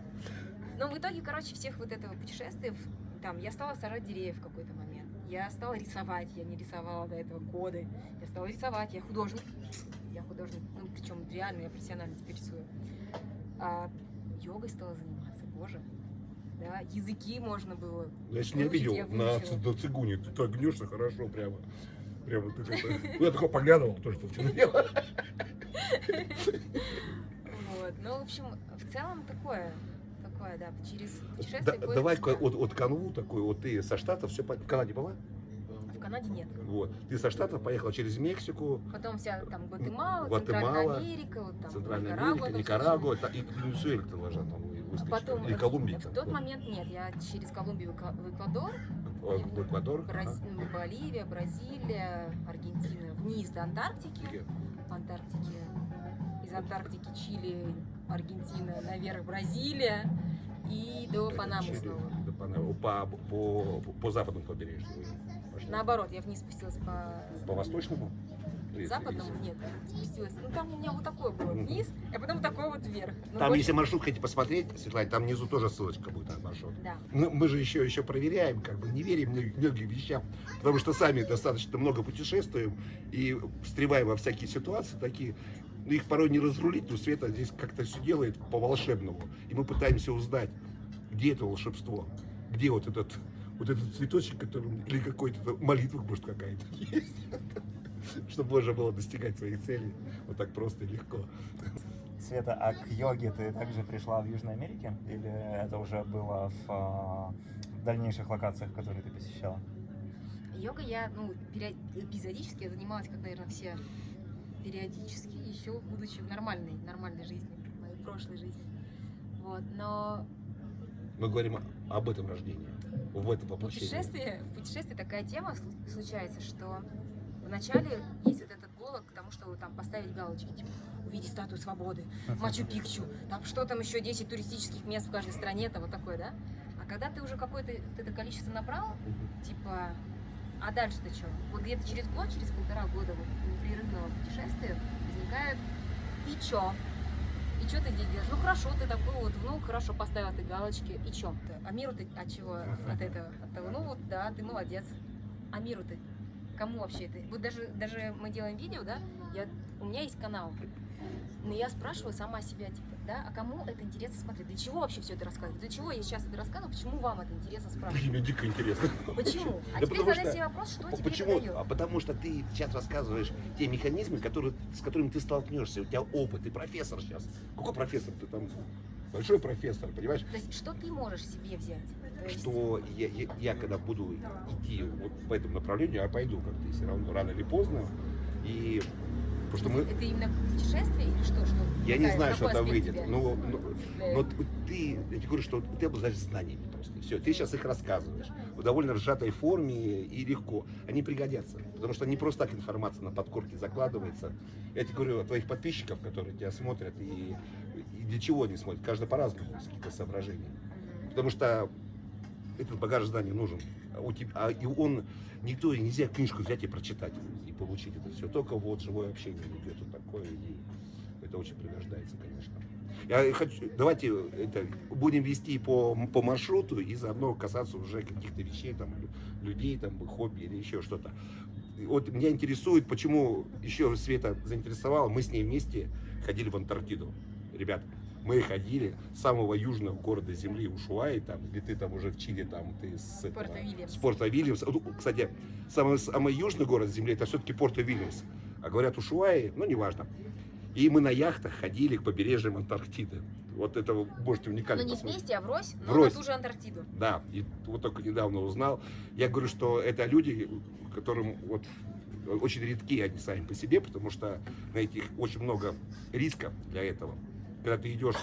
S1: Но в итоге, короче, всех вот этого путешествий, там, я стала сажать деревья в какой-то момент. Я стала рисовать, я не рисовала до этого годы. Я стала рисовать, я художник. Я художник, ну причем реально, я профессионально теперь рисую. А йогой стала заниматься, боже. Да, языки можно было.
S2: Я ж не
S1: выучить,
S2: видел
S1: я
S2: на
S1: выучила.
S2: цигуне, ты так гнешься хорошо прямо. Прямо ты как-то... Ну, я такой поглядывал, кто что вчера делал.
S1: Вот. Ну, в общем, в целом такое, да, через путешествие поиск
S2: Давай-ка
S1: себя.
S2: от канву такой, вот ты со Штатов, все в Канаде была?
S1: В Канаде нет.
S2: Вот. Ты со Штатов поехала через Мексику,
S1: Потом вся там Гватемала,
S2: Гватемала,
S1: Центральная Америка, вот там
S2: Центральная
S1: Никарагуа,
S2: Америка,
S1: там
S2: Никарагуа, и Венесуэль ты ложа там
S1: А
S2: выскочила.
S1: потом,
S2: Или Колумбия.
S1: в тот момент нет, я через Колумбию в Эквадор,
S2: В Эквадор.
S1: Боливия, Бразилия, Аргентина, вниз до Антарктики, в Антарктике, из Антарктики Чили, Аргентина, наверх Бразилия и до Панамы
S2: Чили,
S1: снова.
S2: до Панамы. По западному побережью. пошла.
S1: Наоборот, я вниз спустилась
S2: По восточному?
S1: западному, нет, спустилась. Ну там у меня вот такое было вниз, а потом такое вот вверх. Ну,
S2: Там,
S1: вот-
S2: если маршрут хотите посмотреть, Светлана, там внизу тоже ссылочка будет на маршрут.
S1: Да.
S2: Мы же еще проверяем, как бы не верим многим вещам, потому что сами достаточно много путешествуем и встреваем во всякие ситуации такие. Но их порой не разрулить, но Света здесь как-то все делает по-волшебному. И мы пытаемся узнать, где это волшебство, где вот этот цветочек, который, или какой-то молитва, может, какая-то есть, чтобы можно было достигать своих целей вот так просто и легко.
S3: Света, а к йоге ты также пришла в Южной Америке? Или это уже было в дальнейших локациях, которые ты посещала?
S1: Йога я, эпизодически я занималась, как, наверное, все периодически, еще будучи в нормальной жизни, в моей прошлой жизни. Вот, но
S2: Мы говорим об этом рождении, в этом воплощении.
S1: в путешествии такая тема случается, что вначале есть вот этот голод к тому, чтобы там поставить галочки, типа увидеть статую свободы, Мачу-Пикчу, там что там еще 10 туристических мест в каждой стране, там вот такое, да? А когда ты уже какое-то вот это количество набрал, типа, а дальше-то что? Вот где-то через год, через 1,5 года вот непрерывного путешествия возникает и чё? И что ты здесь делаешь? Ну хорошо, ты такой вот, ну хорошо, поставил ты галочки, и чё? А миру ты от чего? От этого? От того? Ну вот, да, ты молодец. А миру ты? Кому вообще это? Вот даже мы делаем видео, да, у меня есть канал, но я спрашиваю сама себя, типа, да, а кому это интересно смотреть? Для чего вообще все это рассказывать? Для чего я сейчас это рассказываю? Почему вам это интересно спрашивать?
S2: Мне дико интересно.
S1: Почему? А
S2: Да
S1: теперь
S2: потому
S1: задай
S2: что-
S1: себе вопрос, что тебе
S2: Почему?
S1: это дает?
S2: Потому что ты сейчас рассказываешь те механизмы, с которыми ты столкнешься. У тебя опыт, ты профессор сейчас. Какой профессор? Ты там большой профессор, понимаешь?
S1: То есть, что ты можешь себе взять? То есть,
S2: Что я когда буду идти вот по этому направлению, я пойду как-то все равно, рано или поздно. И потому что мы...
S1: это именно путешествие или что?
S2: Я не знаю, что
S1: какой
S2: там
S1: аспект
S2: выйдет.
S1: тебя
S2: Но
S1: впечатляет?
S2: я тебе говорю, что ты обладаешь знаниями просто. Все, ты сейчас их рассказываешь в довольно сжатой форме и легко. Они пригодятся, потому что не просто так информация на подкорке закладывается. Я тебе говорю о твоих подписчиков, которые тебя смотрят, и для чего они смотрят. Каждый по-разному, с каких-то соображений. Потому что этот багаж знаний нужен. Никто нельзя книжку взять и прочитать и получить это все. Только вот живое общение идет вот такое, и это очень пригождается, конечно. Давайте будем вести по маршруту и заодно касаться уже каких-то вещей, там, людей, там, хобби или еще что-то. Вот меня интересует, почему еще Света заинтересовала, мы с ней вместе ходили в Антарктиду. Ребят, мы ходили с самого южного города Земли Ушуаи, там, где ты там уже в Чили, там ты с
S1: Порто-Вильямс.
S2: Порто-Вильямс. Кстати, самый южный город Земли это все-таки Порто-Вильямс. А говорят Ушуаи, ну неважно. И мы на яхтах ходили к побережьям Антарктиды. Вот это вы можете уникально
S1: Ну не
S2: посмотреть.
S1: вместе, а врозь, но
S2: Врозь.
S1: на ту же Антарктиду.
S2: Да, и вот только недавно узнал. Я говорю, что это люди, которым вот очень редки они сами по себе, потому что на этих очень много риска для этого. Когда ты идешь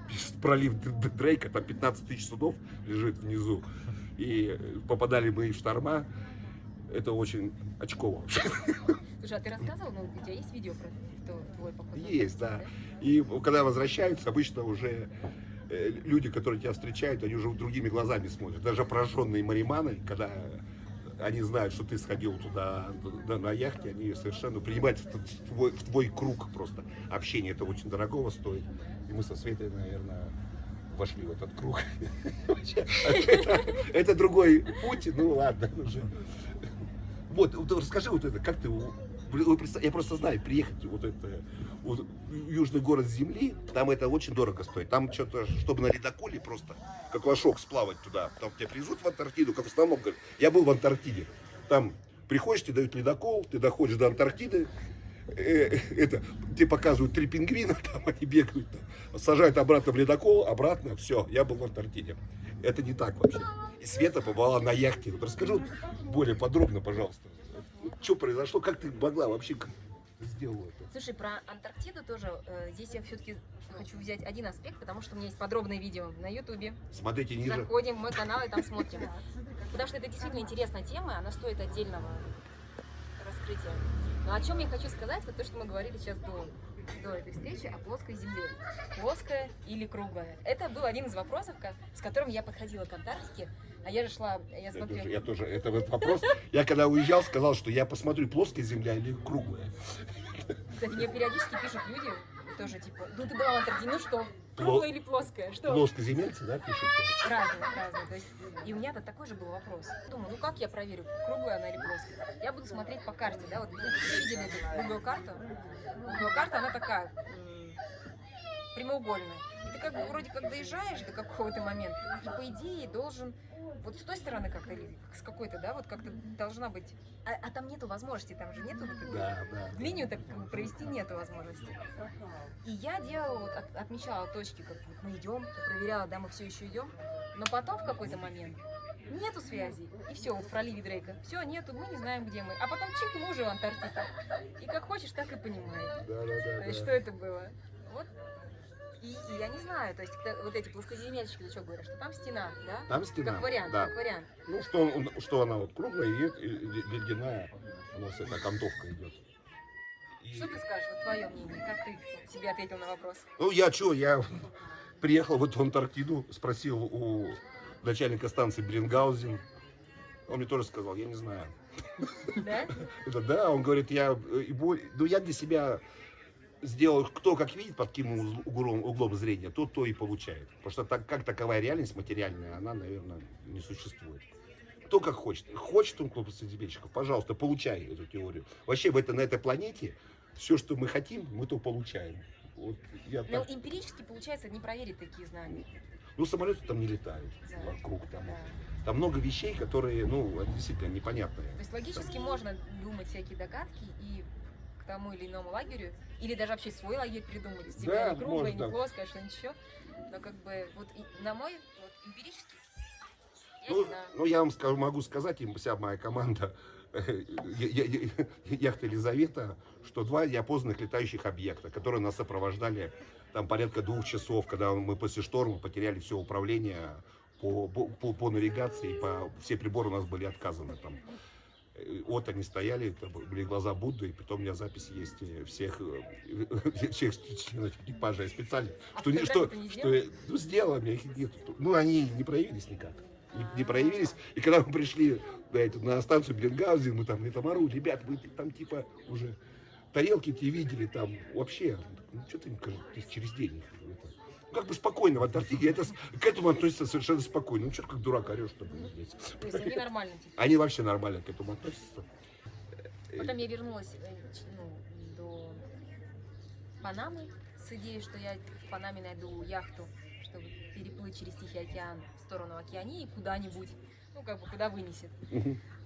S2: в пролив Дрейка, там 15 тысяч судов лежит внизу, и попадали мы и в шторма, это очень очково вообще.
S1: Слушай, а ты рассказывал, ну, у тебя есть видео про твой поход?
S2: Есть, да. И когда возвращаются, обычно уже люди, которые тебя встречают, они уже другими глазами смотрят. Даже пораженные мариманы, когда они знают, что ты сходил туда на яхте, они совершенно принимают в твой круг просто общение. Это очень дорогого стоит. И мы со Светой, наверное, вошли в этот круг. Это другой путь, ну ладно уже. Вот, расскажи вот это, как ты, я просто знаю, приехать вот это, вот, южный город с земли, там это очень дорого стоит. Там что-то, чтобы на ледоколе просто, как лошок, сплавать туда. Там тебя привезут в Антарктиду, как в основном, говорят, я был в Антарктиде. Там приходишь, тебе дают ледокол, ты доходишь до Антарктиды, тебе показывают 3 пингвина, там они бегают, там, сажают обратно в ледокол, обратно, все, я был в Антарктиде. Это не так вообще. И Света побывала на яхте. Вот расскажи вот более подробно, пожалуйста. Что произошло, как ты могла вообще сделала это?
S1: Слушай, про Антарктиду тоже, здесь я все-таки хочу взять один аспект, потому что у меня есть подробное видео на Ютубе.
S2: Смотрите ниже.
S1: Заходим в мой канал и там смотрим. Потому что это действительно интересная тема, она стоит отдельного раскрытия. Но о чем я хочу сказать, вот то, что мы говорили сейчас до этой встречи, о плоской Земле. Плоская или круглая? Это был один из вопросов, с которым я подходила к Антарктике. А я же шла, я смотрела...
S2: Я тоже, это вот вопрос. Я когда уезжал, сказал, что я посмотрю, плоская Земля или круглая.
S1: Кстати, мне периодически пишут люди, тоже типа, ну ты была в Антарктиде, ну что, круглая или плоская? Что?
S2: Плоскоземельцы, да, пишут?
S1: Разные. То есть, и у меня-то такой же был вопрос. Думаю, ну как я проверю, круглая она или плоская? Я буду смотреть по карте, да, вот вы все видели эту Google карту. Google карта, она такая прямоугольная. И ты как бы вроде как доезжаешь до какого-то момента, и по идее должен вот с той стороны как-то, или с какой-то, да, вот как-то должна быть. А там нету возможности, там же нету вот
S2: Да.
S1: линию так как бы провести нету возможности. И я делала, вот, отмечала точки, как вот мы идем, проверяла, да, мы все еще идем, но потом в какой-то момент нету связи, и все, вот в проливе Дрейка, все, нету, мы не знаем, где мы, а потом чик, мы уже в Антарктике, и как хочешь, так и понимаешь. То есть, что это было? Вот. И я не знаю, то есть вот эти плоскоземельщики, что говорят, что там стена, да?
S2: Там стена,
S1: Как вариант,
S2: да.
S1: как вариант.
S2: Ну, что она вот круглая и ледяная, у нас эта окантовка идет.
S1: Что ты скажешь, вот твое мнение, как ты себе ответил на вопрос?
S2: Ну, я приехал в эту Антарктиду, спросил у начальника станции Беренгаузен. Он мне тоже сказал, я не знаю.
S1: Да?
S2: Да, он говорит, я для себя сделал, кто как видит, под каким углом зрения, тот то и получает. Потому что как таковая реальность материальная, она, наверное, не существует. Кто как хочет. Хочет он клуб сантиметриков, пожалуйста, получай эту теорию. Вообще на этой планете все, что мы хотим, мы то получаем. Вот
S1: Но эмпирически, получается, не проверить такие знания.
S2: Ну, самолеты там не летают вокруг. Там много вещей, которые, они действительно непонятные.
S1: То есть логически можно думать всякие догадки и к тому или иному лагерю, или даже вообще свой лагерь придумать. Земля не круглая, не плоская, что-нибудь еще. Но как бы, вот на мой эмпирический, я не знаю.
S2: Я вам могу сказать, и вся моя команда, яхта Елизавета, что 2 неопознанных летающих объекта, которые нас сопровождали там порядка 2 часов, когда мы после шторма потеряли все управление по навигации, все приборы у нас были отказаны там. Вот они стояли, это были глаза Будды, и потом у меня запись есть всех членов экипажа. Я специально, сделала, меня их нет. Они не проявились никак. Не проявились. И когда мы пришли на станцию Беренгаузен, мы там ору, ребят, вы там типа уже тарелки те видели, там вообще, что ты через день как бы спокойно в Антарктиде, к этому относятся совершенно спокойно. Ну что как дурак орешь, что здесь.
S1: То есть они нормально?
S2: Они вообще нормально к этому относятся.
S1: Потом я вернулась до Панамы с идеей, что я в Панаме найду яхту, чтобы переплыть через Тихий океан в сторону Океании куда-нибудь, куда вынесет.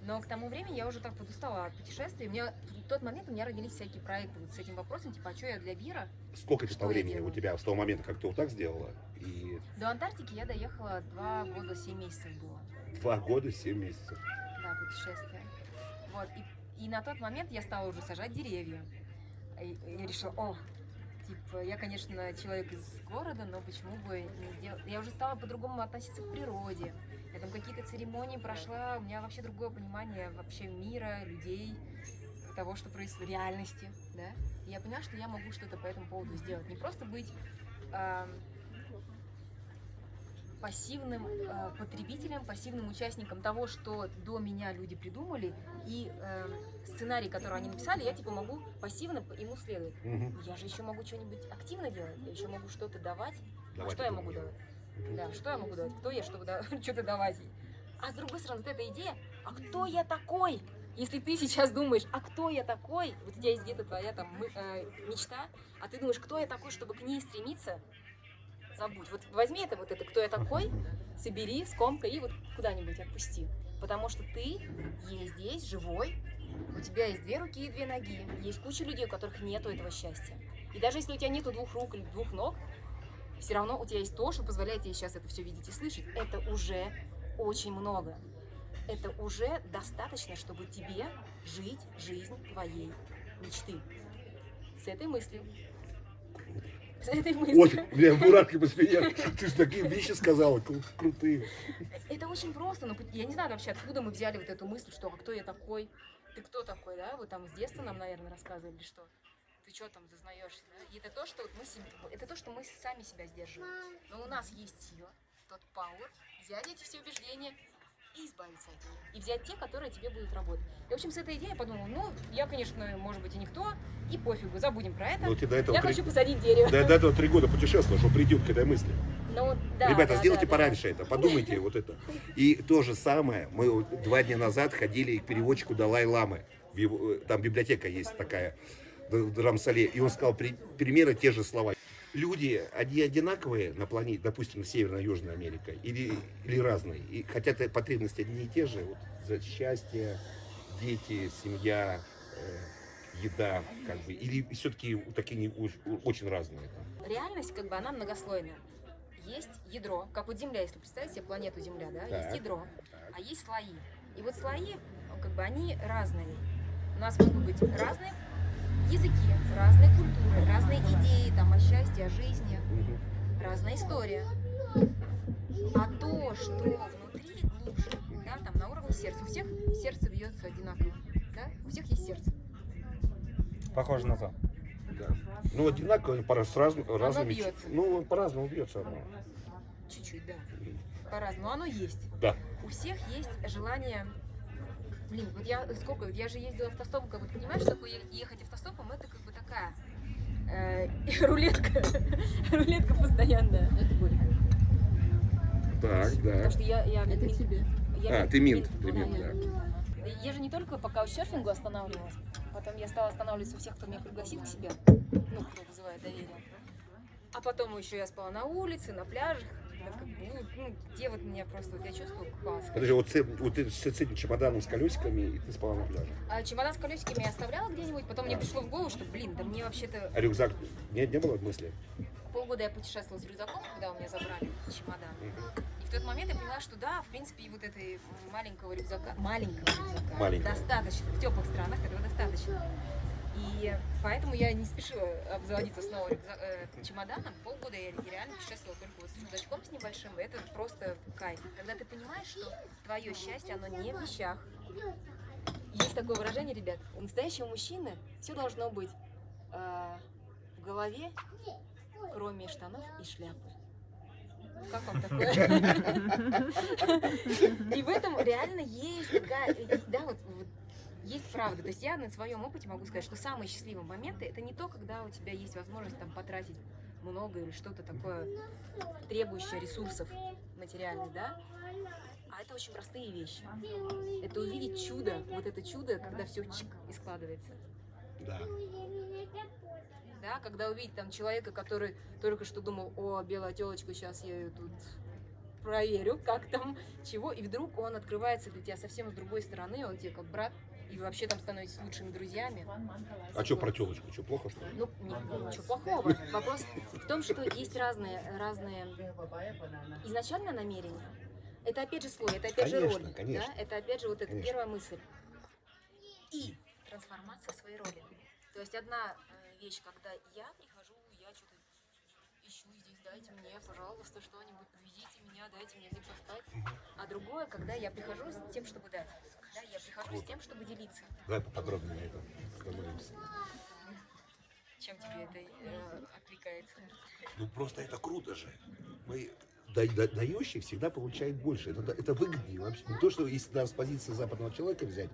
S1: Но к тому времени я уже так подустала от путешествий. В тот момент у меня родились всякие проекты с этим вопросом, типа, а что я для БИРа?
S2: Сколько по времени у тебя с того момента, как ты вот так сделала?
S1: До Антарктики я доехала 2 года 7 месяцев было.
S2: 2 года 7 месяцев?
S1: Да, путешествие. Вот, и на тот момент я стала уже сажать деревья. И я решила, я, конечно, человек из города, но почему бы не сделать? Я уже стала по-другому относиться к природе. Я там какие-то церемонии прошла, у меня вообще другое понимание вообще мира, людей, того, что происходит в реальности, да? И я поняла, что я могу что-то по этому поводу сделать. Не просто быть пассивным потребителем, пассивным участником того, что до меня люди придумали, и сценарий, который они написали, я могу пассивно ему следовать. Я же еще могу что-нибудь активно делать, я еще могу что-то давать. Что я могу давать? Да, что я могу давать? Кто я, чтобы что-то давать? А с другой стороны, вот эта идея, а кто я такой? Если ты сейчас думаешь, а кто я такой? Вот у тебя есть где-то твоя там мечта, а ты думаешь, кто я такой, чтобы к ней стремиться? Забудь. Вот возьми это, вот это, кто я такой, собери, скомкай и вот куда-нибудь отпусти. Потому что ты есть здесь, живой, у тебя есть 2 руки и 2 ноги. Есть куча людей, у которых нету этого счастья. И даже если у тебя нету 2 рук или 2 ног, все равно у тебя есть то, что позволяет тебе сейчас это все видеть и слышать. Это уже очень много. Это уже достаточно, чтобы тебе жить жизнь твоей мечты. С этой мыслью. С этой мыслью.
S2: Ой, у меня мурашки по спине. Ты же такие вещи сказала, крутые.
S1: Это очень просто, но я не знаю вообще, откуда мы взяли вот эту мысль, что а кто я такой, ты кто такой, да? Вы там с детства нам, наверное, рассказывали, что ты что там зазнаешься, да? И это то, что вот это то, что мы сами себя сдерживаем. Но у нас есть сила, тот пауэр, взять эти все убеждения и избавиться от них. И взять те, которые тебе будут работать. И, в общем, с этой идеей я подумала, ну, я, конечно, может быть, и никто, и пофигу, забудем про это.
S2: Ну, ты до этого
S1: Я хочу посадить дерево.
S2: до этого 3 года путешествовал, чтобы прийти к этой мысли.
S1: Ну, да,
S2: Ребята,
S1: да,
S2: сделайте
S1: да,
S2: пораньше это, подумайте вот это. И то же самое, мы 2 дня назад ходили к переводчику Далай-ламы. Там библиотека есть такая в Рамсале, и он сказал примеры те же слова. Люди, они одинаковые на планете, допустим, Северная и Южная Америка, или разные, и хотя потребности одни и те же, вот, за счастье, дети, семья, еда, как бы, или все-таки такие очень разные.
S1: Реальность, как бы, она многослойная. Есть ядро, как вот Земля, если представить себе планету Земля, да,
S2: Так,
S1: есть ядро,
S2: так.
S1: а есть слои. И вот слои, как бы, они разные. У нас могут быть разные языки, разные культуры, разные идеи там о счастье, о жизни, разная история. А то, что внутри глубже, да, там на уровне сердца, у всех сердце бьется одинаково, да, у всех есть сердце.
S3: Похоже на то.
S2: Да. Ну, одинаково, с разными...
S1: бьется.
S2: Ну, по-разному бьется оно.
S1: Чуть-чуть, да. По-разному, но оно есть.
S2: Да.
S1: У всех есть желание. Блин, вот я же ездила автостопом, как бы, ты понимаешь, что такое ехать автостопом, это как бы такая рулетка, рулетка постоянная.
S4: Это горько.
S2: Так, да.
S1: Потому что
S4: Это тебе.
S2: Ты минт,
S1: да.
S2: да.
S1: Я же не только по каучсерфингу останавливалась, потом я стала останавливаться у всех, кто меня пригласил к себе, ну, кто вызывает доверие. А потом еще я спала на улице, на пляжах, где вот меня просто, вот я чувствую класс.
S2: Подожди, вот ты с этим чемоданом с колесиками, и ты спала на пляже.
S1: А чемодан с колесиками я оставляла где-нибудь, потом мне пришло в голову, что, блин, да мне вообще-то...
S2: А рюкзак? Не было мысли?
S1: Полгода я путешествовала с рюкзаком, когда у меня забрали чемодан. И в тот момент я поняла, что да, в принципе, и вот этой маленького рюкзака достаточно. В теплых странах этого достаточно. И поэтому я не спешила обзаводиться снова чемоданом. Полгода я реально путешествовала только вот с рюкзачком с небольшим. И это просто кайф. Когда ты понимаешь, что твое счастье, оно не в вещах. Есть такое выражение, ребят, у настоящего мужчины все должно быть в голове, кроме штанов и шляпы. Как вам такое? И в этом реально есть такая, да, вот есть правда. То есть я на своем опыте могу сказать, что самые счастливые моменты — это не то, когда у тебя есть возможность там потратить много или что-то такое, требующее ресурсов материальных, да? А это очень простые вещи. Это увидеть чудо, вот это чудо, когда все чик и складывается.
S2: Да.
S1: Да, когда увидеть там человека, который только что думал: о, белая телочка, сейчас я ее тут проверю, как там, чего, и вдруг он открывается для тебя совсем с другой стороны, он тебе как брат, и вы вообще там становитесь лучшими друзьями.
S2: А что про телочку? Что, плохо, что ли?
S1: Ну, ничего плохого. Вопрос в том, что есть разные изначально намерения. Это опять же слой, это опять же роль.
S2: Конечно.
S1: Да? Это опять же вот эта
S2: Конечно.
S1: первая мысль. И трансформация своей роли. То есть одна вещь, когда я прихожу, я что-то ищу здесь, дайте мне, пожалуйста, что-нибудь, повезите меня, дайте мне где поспать. А другое, когда я прихожу с тем, чтобы дать. Да, я прихожу с тем, чтобы делиться.
S2: Давай поподробнее на это остановимся.
S1: Чем тебе это откликается?
S2: Ну просто это круто же. Мы дающий всегда получает больше. Это выгоднее вообще. Не то, что если даже с позиции западного человека взять,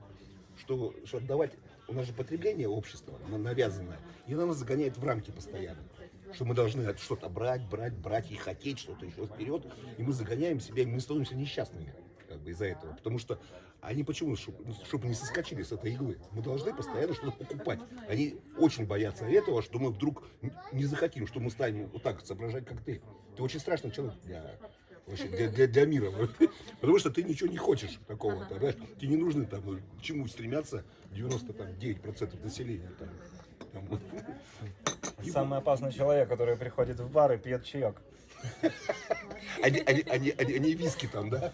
S2: что отдавать, у нас же потребление общества навязанное, и оно нас загоняет в рамки постоянно. что мы должны что-то брать и хотеть что-то еще вперед, и мы загоняем себя, и мы становимся несчастными как бы из-за этого. Потому что они почему? Чтобы не соскочили с этой иглы. Мы должны постоянно что-то покупать. Они очень боятся этого, что мы вдруг не захотим, что мы станем вот так соображать, как ты. Ты очень страшный человек для мира. Потому что ты ничего не хочешь такого-то. Знаешь, тебе не нужно там, к чему стремятся 99% населения.
S3: Самый опасный человек, который приходит в бар и пьет чаек.
S2: Они виски там, да?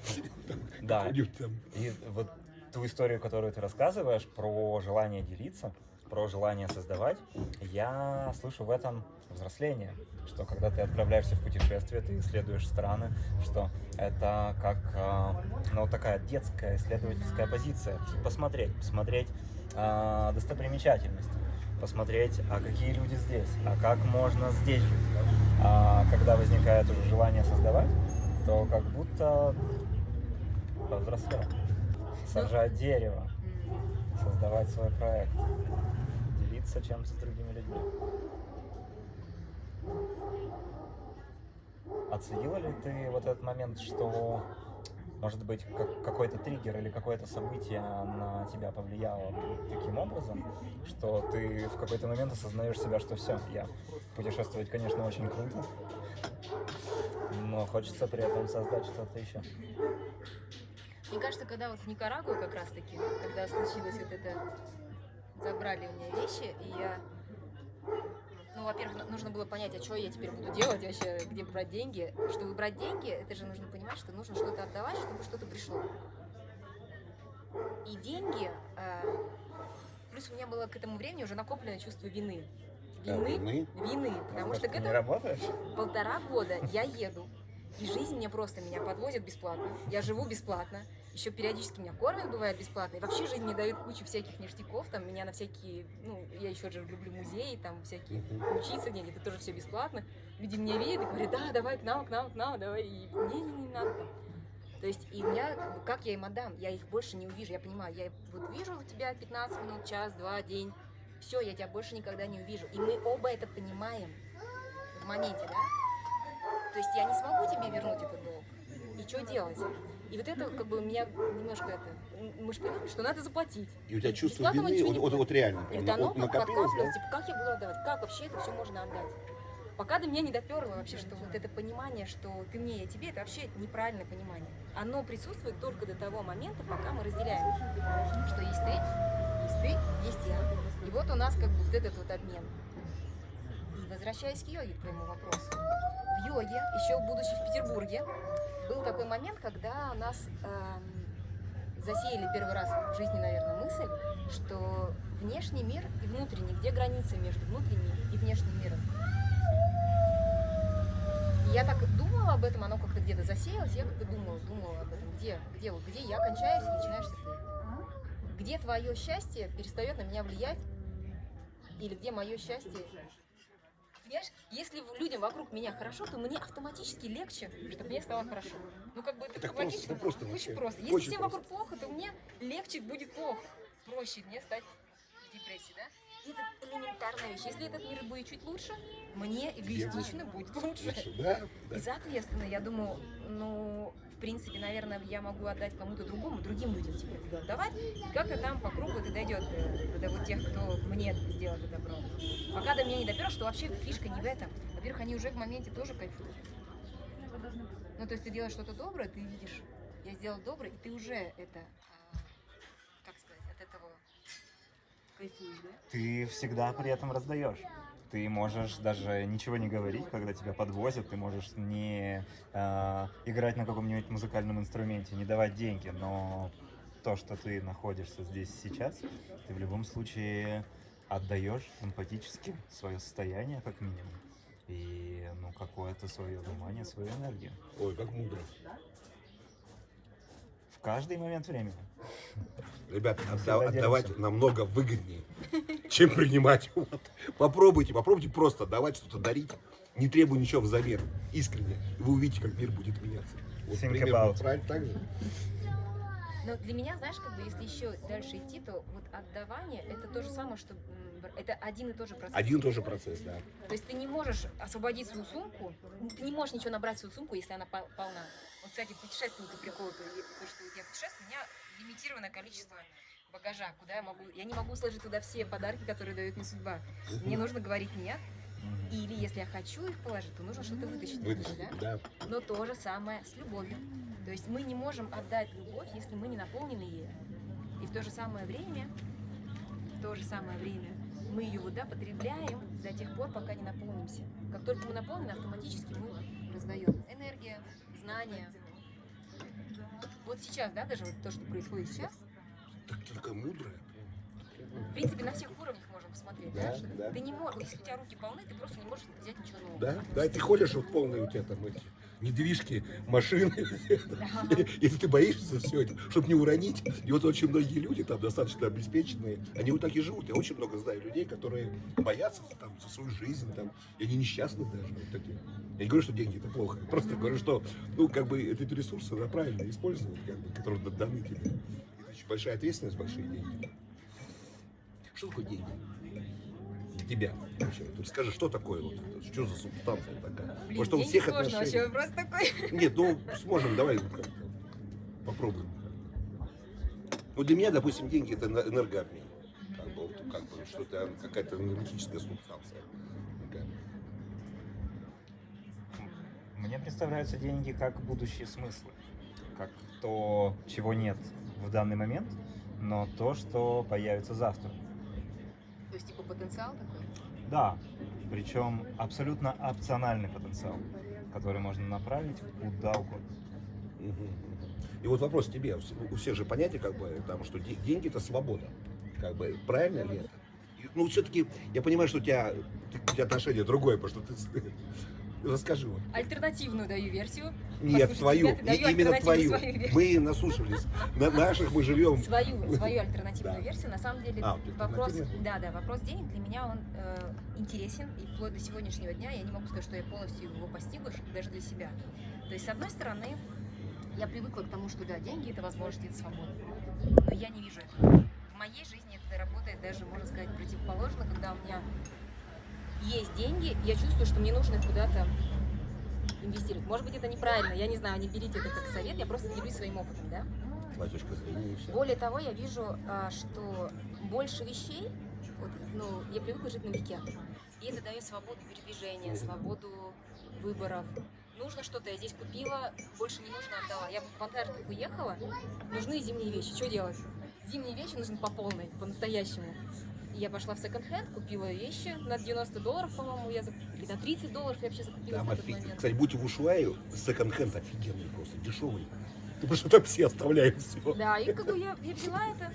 S3: Да. И вот ту историю, которую ты рассказываешь про желание делиться, про желание создавать, я слышу в этом взросление, что когда ты отправляешься в путешествие, ты исследуешь страны, что это как такая детская исследовательская позиция. Посмотреть достопримечательности, посмотреть, а какие люди здесь, а как можно здесь жить. А когда возникает уже желание создавать, то как будто повзрослел. Сажать дерево, создавать свой проект, делиться чем-то с другими людьми. Отследила ли ты вот этот момент, что, может быть, какой-то триггер или какое-то событие на тебя повлияло таким образом, что ты в какой-то момент осознаешь себя, что все, путешествовать, конечно, очень круто, но хочется при этом создать что-то еще.
S1: Мне кажется, когда вот в Никарагуа как раз-таки, когда случилось вот это, забрали у меня вещи, и я, во-первых, нужно было понять, а что я теперь буду делать вообще, где брать деньги. Чтобы брать деньги, это же нужно понимать, что нужно что-то отдавать, чтобы что-то пришло. И деньги, плюс у меня было к этому времени уже накопленное чувство вины. Вины, потому что к
S3: не
S1: этому
S3: работаешь?
S1: 1,5 года я еду, и жизнь меня подвозит бесплатно, я живу бесплатно, еще периодически меня кормят, бывает, бесплатно, и вообще жизнь мне дает кучу всяких ништяков, там, меня на всякие, я еще же люблю музеи, там, всякие, учиться где-нибудь, это тоже все бесплатно, люди меня видят и говорят, да, давай к нам, давай, и не надо там. То есть, и у меня, как я им отдам, я их больше не увижу, я понимаю, я вот вижу тебя 15 минут, час, 2, день, все, я тебя больше никогда не увижу, и мы оба это понимаем в моменте, да? То есть я не смогу тебе вернуть этот долг. И что делать? И вот это как бы меня немножко мы же поняли, что надо заплатить.
S2: И у тебя чувство вины, вот реально.
S1: Это оно
S2: накопилось, да?
S1: типа, как я буду отдавать? Как вообще это все можно отдать? Пока до меня не доперло вообще, что вот это понимание, что ты мне, я тебе, это вообще неправильное понимание. Оно присутствует только до того момента, пока мы разделяем, что есть ты, есть я. И вот у нас как бы вот этот вот обмен. И возвращаясь к йоге, к твоему вопросу. В йоге, еще будучи в Петербурге, был такой момент, когда нас засеяли первый раз в жизни, наверное, мысль, что внешний мир и внутренний, где граница между внутренним и внешним миром. И я так думала об этом, оно как-то где-то засеялось, я как-то думала об этом, где я кончаюсь и начинаешься ты. Где твое счастье перестает на меня влиять, или где мое счастье. Понимаешь, если людям вокруг меня хорошо, то мне автоматически легче, чтобы мне стало хорошо. Как бы это логично, очень просто. Если всем вокруг плохо, то мне легче будет плохо. Проще мне стать в депрессии, да? И это элементарная вещь. Если этот мир будет чуть лучше, мне эгоистично будет лучше.
S2: Да.
S1: И соответственно, я думаю, в принципе, наверное, я могу отдать кому-то другому, другим людям тебе буду отдавать, и как-то там по кругу это дойдет до вот тех, кто мне сделает это добро. Пока до меня не допер, что вообще фишка не в этом. Во-первых, они уже в моменте тоже кайфуют. То есть ты делаешь что-то доброе, ты видишь, я сделал доброе, и ты уже это, как сказать, от этого кайфуешь, да?
S3: Ты всегда при этом раздаешь. Ты можешь даже ничего не говорить, когда тебя подвозят, ты можешь не играть на каком-нибудь музыкальном инструменте, не давать деньги, но то, что ты находишься здесь сейчас, ты в любом случае отдаешь эмпатически свое состояние, как минимум, и какое-то свое внимание, свою энергию.
S2: Ой, как мудро.
S3: В каждый момент времени.
S2: Ребята, отдавать намного выгоднее, чем принимать. Попробуйте просто давать что-то, дарить, не требуя ничего взамен, искренне. Вы увидите, как мир будет меняться. Правильно так же?
S1: Но для меня, знаешь, как бы, если еще дальше идти, то вот отдавание, это то же самое, что Это один и тот же процесс.
S2: Один и тот же процесс, да.
S1: То есть ты не можешь освободить свою сумку, ты не можешь ничего набрать в свою сумку, если она полна. Вот, кстати, путешественники прикол, то, что вот я путешествую, у меня лимитированное количество багажа, куда я не могу сложить туда все подарки, которые дает мне судьба. Мне нужно говорить нет, или если я хочу их положить, то нужно что-то вытащить.
S2: Вытащить,
S1: Да?
S2: да.
S1: Но то же самое с любовью. То есть мы не можем отдать любовь, если мы не наполнены ею. И в то же самое время мы ее потребляем до тех пор, пока не наполнимся. Как только мы наполнены, автоматически мы раздаем. Энергия, знания. Вот сейчас, да, даже вот то, что происходит сейчас,
S2: Так, ты такая мудрая.
S1: в принципе, на всех уровнях можем посмотреть,
S2: Да,
S1: что
S2: да.
S1: ты не можешь, если у тебя руки полны, ты просто не можешь взять ничего нового.
S2: Да, да, и ты ходишь, вот полные у тебя там эти недвижки, машины. Если ты боишься все это, чтобы не уронить. И вот очень многие люди там достаточно обеспеченные, они вот так и живут. Я очень много знаю людей, которые боятся там за свою жизнь, там, и они несчастны даже. Вот такие. Я не говорю, что деньги это плохо. Я просто говорю, что, ну, как бы, эти ресурсы надо правильно использовать, как бы, которые даны тебе. Это очень большая ответственность, большие деньги. Что такое деньги? Для тебя вообще. Вот расскажи, что такое вот это? Что за субстанция такая?
S1: Блин,
S2: Потому что у
S1: деньги
S2: всех
S1: сложно,
S2: отношений.
S1: вообще вопрос такой.
S2: Нет, ну сможем, давай как-то попробуем. Ну для меня, допустим, деньги это энергообмен. Как бы что-то, какая-то энергетическая субстанция. Такая.
S3: Мне представляются деньги как будущие смыслы, как то, чего нет в данный момент, но то, что появится завтра.
S1: То есть, типа, потенциал такой?
S3: Да, причем абсолютно опциональный потенциал, который можно направить куда угодно.
S2: И вот вопрос тебе. У всех же понятие, как бы, там, что деньги это свобода. Как бы, правильно ли это? Ну, все-таки, я понимаю, что у тебя отношение другое, потому что ты... Расскажи вот.
S1: Альтернативную даю версию.
S2: Нет,
S1: Послушайте,
S2: твою,
S1: ребята, даю
S2: именно твою.
S1: альтернативную свою версию.
S2: Мы наслушались. На наших мы живем.
S1: Свою альтернативную
S2: Да.
S1: версию. На самом деле,
S2: А, вот
S1: вопрос,
S2: альтернативная.
S1: вопрос денег для меня он интересен, и вплоть до сегодняшнего дня я не могу сказать, что я полностью его постигла, даже для себя. То есть, с одной стороны, я привыкла к тому, что да, деньги это возможность, это свобода. Но я не вижу этого. В моей жизни это работает даже, можно сказать, противоположно, когда у меня есть деньги, я чувствую, что мне нужно их куда-то инвестировать. Может быть, это неправильно, я не знаю, не берите это как совет, я просто делюсь своим опытом, да?
S2: Твоя точка зрения и все.
S1: Более того, я вижу, что больше вещей, вот, ну, я привыкла жить налегке, и это дает свободу передвижения, свободу выборов. Нужно что-то, я здесь купила, больше не нужно, отдала. Я в Антарктику уехала, нужны зимние вещи, что делать? Зимние вещи нужны по полной, по-настоящему. И я пошла в секонд-хенд, купила вещи на $90, по-моему, или на $30 я вообще закупила
S2: Там
S1: в этот момент.
S2: Кстати, будь в Ушуае, секонд-хенд офигенный просто, дешевый. Потому что там все оставляют все.
S1: Да, и как бы я взяла это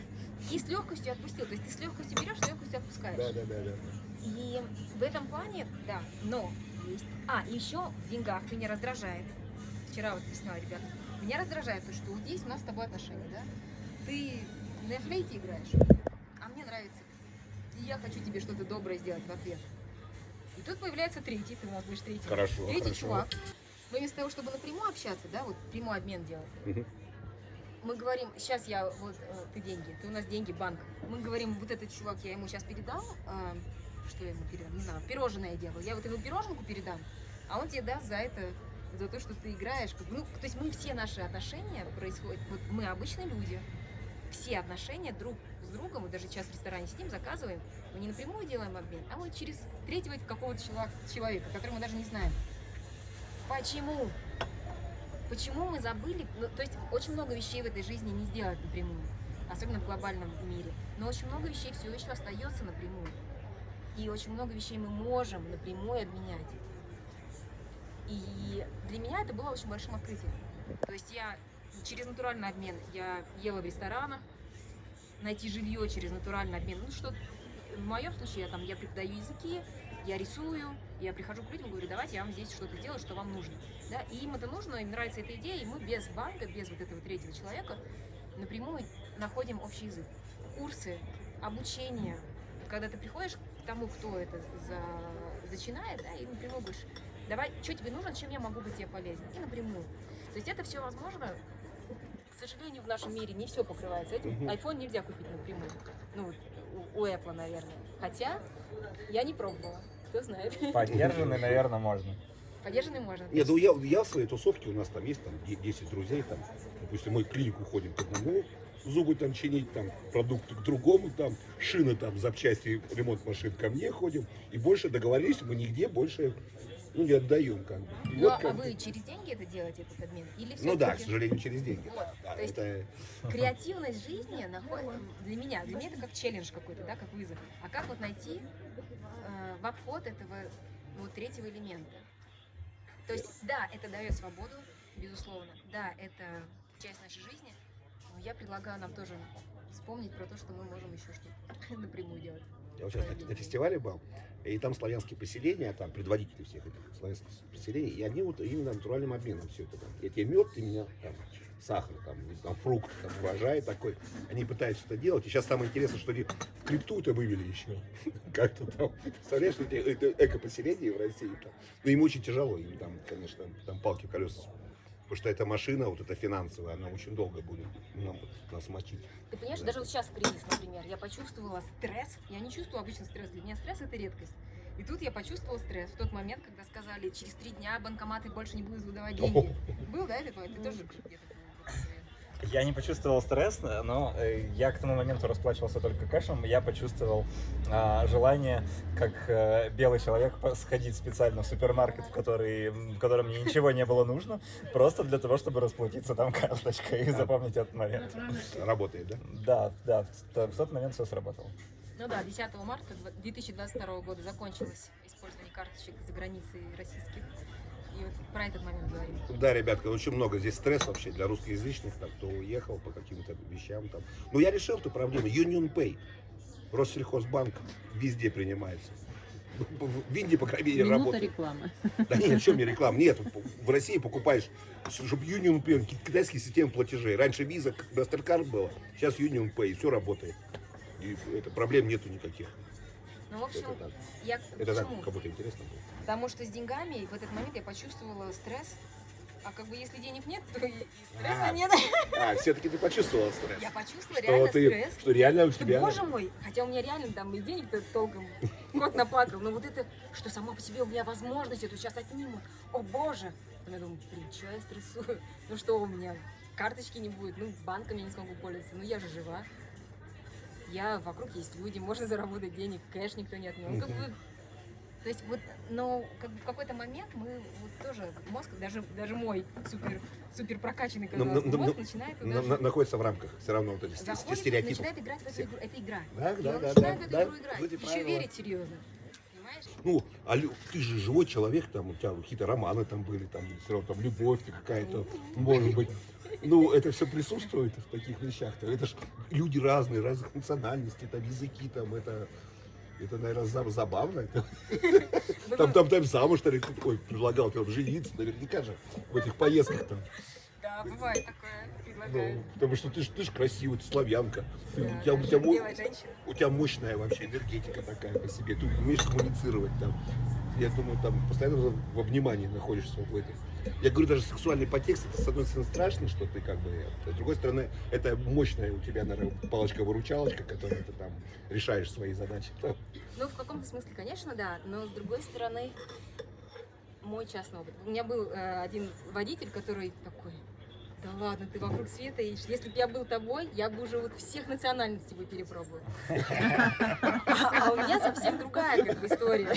S1: и с легкостью отпустила. То есть ты с легкостью берешь, с легкостью отпускаешь.
S2: Да.
S1: И в этом плане, да, но есть. И еще в деньгах меня раздражает. Вчера вот объясняла, ребята. Меня раздражает то, что вот здесь у нас с тобой отношения, да? Ты на флейте играешь, а мне нравится. И я хочу тебе что-то доброе сделать в ответ. И тут появляется третий, ты у нас будешь третий.
S2: Хорошо,
S1: Третий
S2: хорошо.
S1: чувак. Мы вместо того, чтобы напрямую общаться, да, вот прямой обмен делать,
S2: Мгм.
S1: мы говорим, сейчас я, вот, ты деньги, ты у нас деньги, банк. Мы говорим, вот этот чувак, я ему сейчас передал, что я ему передам, не знаю, пирожное я делаю. Я вот ему пироженку передам, а он тебе даст за это, за то, что ты играешь. Как бы, ну, то есть мы все наши отношения происходят, вот мы обычные люди, все отношения друг с другом, мы даже сейчас в ресторане сидим, заказываем, мы не напрямую делаем обмен, а мы через третьего какого-то человека, которого мы даже не знаем. Почему? Почему мы забыли? Ну, то есть очень много вещей в этой жизни не сделать напрямую, особенно в глобальном мире. Но очень много вещей все еще остается напрямую. И очень много вещей мы можем напрямую обменять. И для меня это было очень большим открытием. То есть я через натуральный обмен, я ела в ресторанах, найти жилье через натуральный обмен. Ну что, в моем случае я преподаю языки, я рисую, я прихожу к людям и говорю, давайте я вам здесь что-то сделаю, что вам нужно. Да? И им это нужно, им нравится эта идея, и мы без банка, без вот этого третьего человека напрямую находим общий язык. Курсы, обучение. Когда ты приходишь к тому, кто это зачинает, да, и напрямую говоришь, давай, что тебе нужно, чем я могу быть тебе полезен, и напрямую. То есть это все возможно. К сожалению, в нашем мире не все покрывается этим. iPhone нельзя купить напрямую. Ну, вот, у Apple, наверное. Хотя я не пробовала, кто знает.
S3: Поддержанный, наверное, можно.
S1: Подержанный можно.
S2: Нет, ну я в своей тусовке, у нас там есть там 10 друзей, там, допустим, мы в клинику ходим к одному, зубы там чинить, там, продукты к другому, там, шины, там, запчасти, ремонт машин ко мне ходим, и больше договорились, мы нигде больше, ну, не отдаем, как бы. И
S1: Ну,
S2: вот
S1: а
S2: как
S1: вы
S2: бы.
S1: через деньги это делаете, этот обмен? Или
S2: Ну да, к
S1: всё-таки
S2: сожалению, через деньги.
S1: Вот,
S2: Да,
S1: то есть
S2: это...
S1: креативность жизни для меня это как челлендж какой-то, да, как вызов. А как вот найти в обход этого вот третьего элемента? То есть, да, это дает свободу, безусловно, да, это часть нашей жизни, но я предлагаю нам тоже вспомнить про то, что мы можем еще что-то напрямую делать.
S2: Я вот сейчас на фестивале был, и там славянские поселения, там предводители всех этих славянских поселений, и они вот именно натуральным обменом все это. Там. Я тебе мед, ты меня там, сахар, там фрукт, там, урожай такой. Они пытаются это делать. И сейчас самое интересное, что они в крипту это вывели еще. Как-то там, представляешь, это эко-поселение в России. Там. Но им очень тяжело, им там, конечно, там палки в колеса. Потому что эта машина, вот эта финансовая, она очень долго будет нас мочить.
S1: Ты понимаешь, даже вот сейчас в кризис, например, я почувствовала стресс. Я не чувствую обычно стресс. Для меня стресс — это редкость. И тут я почувствовала стресс в тот момент, когда сказали, через 3 дня банкоматы больше не будут выдавать деньги. Был, да, такой? Ты тоже где-то был?
S3: Я не почувствовал стресс, но я к тому моменту расплачивался только кэшем. Я почувствовал желание, как белый человек, сходить специально в супермаркет, в котором мне ничего не было нужно, просто для того, чтобы расплатиться там карточкой и запомнить этот момент.
S2: Работает, да?
S3: Да, в тот момент все сработало.
S1: Ну да, 10 марта 2022 года закончилось использование карточек за границей российских. И вот про этот момент говорим.
S2: Да, ребятка, очень много здесь стресса вообще для русскоязычных, там, кто уехал по каким-то вещам. Там. Но я решил эту проблему. Union Pay, Россельхозбанк везде принимается. В Индии, по крайней мере,
S4: Минута
S2: работает.
S4: рекламы.
S2: Да нет, в чем мне реклама? Нет, в России покупаешь, чтобы Union Pay, китайские системы платежей. Раньше Visa, MasterCard было, сейчас Union Pay, все работает. И это, проблем нету никаких.
S1: Ну, в общем,
S2: Это так.
S1: я
S2: Это так,
S1: почему?
S2: как будто интересно было.
S1: Потому что с деньгами в этот момент я почувствовала стресс. А как бы если денег нет, то и стресса нет.
S2: Все-таки ты почувствовала стресс.
S1: Я почувствовала реально стресс.
S2: Что реально у
S1: Что,
S2: тебя...
S1: боже мой, хотя у меня реально там и денег-то толком кот наплакал, но вот это, что сама по себе у меня возможность эту сейчас отнимут. О боже! Я думаю, блин, что я стрессую? Ну что у меня, карточки не будет, ну банками я не смогу пользоваться, ну я же жива. Вокруг есть люди, можно заработать денег, кэш никто не отнял. Ну, как бы, то есть вот, но как бы в какой-то момент мы вот тоже мозг, даже мой супер прокачанный, казалось бы, мозг начинает даже
S2: находится в рамках все равно вот этих
S1: заходит,
S2: стереотипов.
S1: начинает играть в эту игру. Это игра.
S2: Да,
S1: И
S2: да,
S1: он
S2: да,
S1: начинает в
S2: да,
S1: эту игру играть.
S2: вот эти
S1: Еще
S2: правила.
S1: верить серьезно. Понимаешь?
S2: Ну, ты же живой человек, там у тебя какие-то романы там были, там все равно там любовь какая-то, может быть. Ну, это все присутствует в таких вещах-то. Это ж люди разные, разных национальностей, там языки, там это наверное, забавно. Там замуж, что ли, ой, предлагал там жениться, наверняка же в этих поездках там.
S1: Да, бывает такое, предлагают.
S2: Ну, потому что ты ж красивая, ты славянка.
S1: Да, белая женщина.
S2: У тебя мощная вообще энергетика такая по себе. Ты умеешь коммуницировать там. Я думаю, там постоянно в обнимании находишься вот в этом. Я говорю, даже сексуальный подтекст, это с одной стороны страшно, что ты как бы, а с другой стороны, это мощная у тебя, наверное, палочка-выручалочка, которой ты там решаешь свои задачи. Там.
S1: Ну, в каком-то смысле, конечно, да, но с другой стороны, мой частный опыт. У меня был один водитель, который такой: да ладно, ты вокруг света едешь. Если бы я был тобой, я бы уже вот всех национальностей бы перепробовал. А у меня совсем другая как бы история.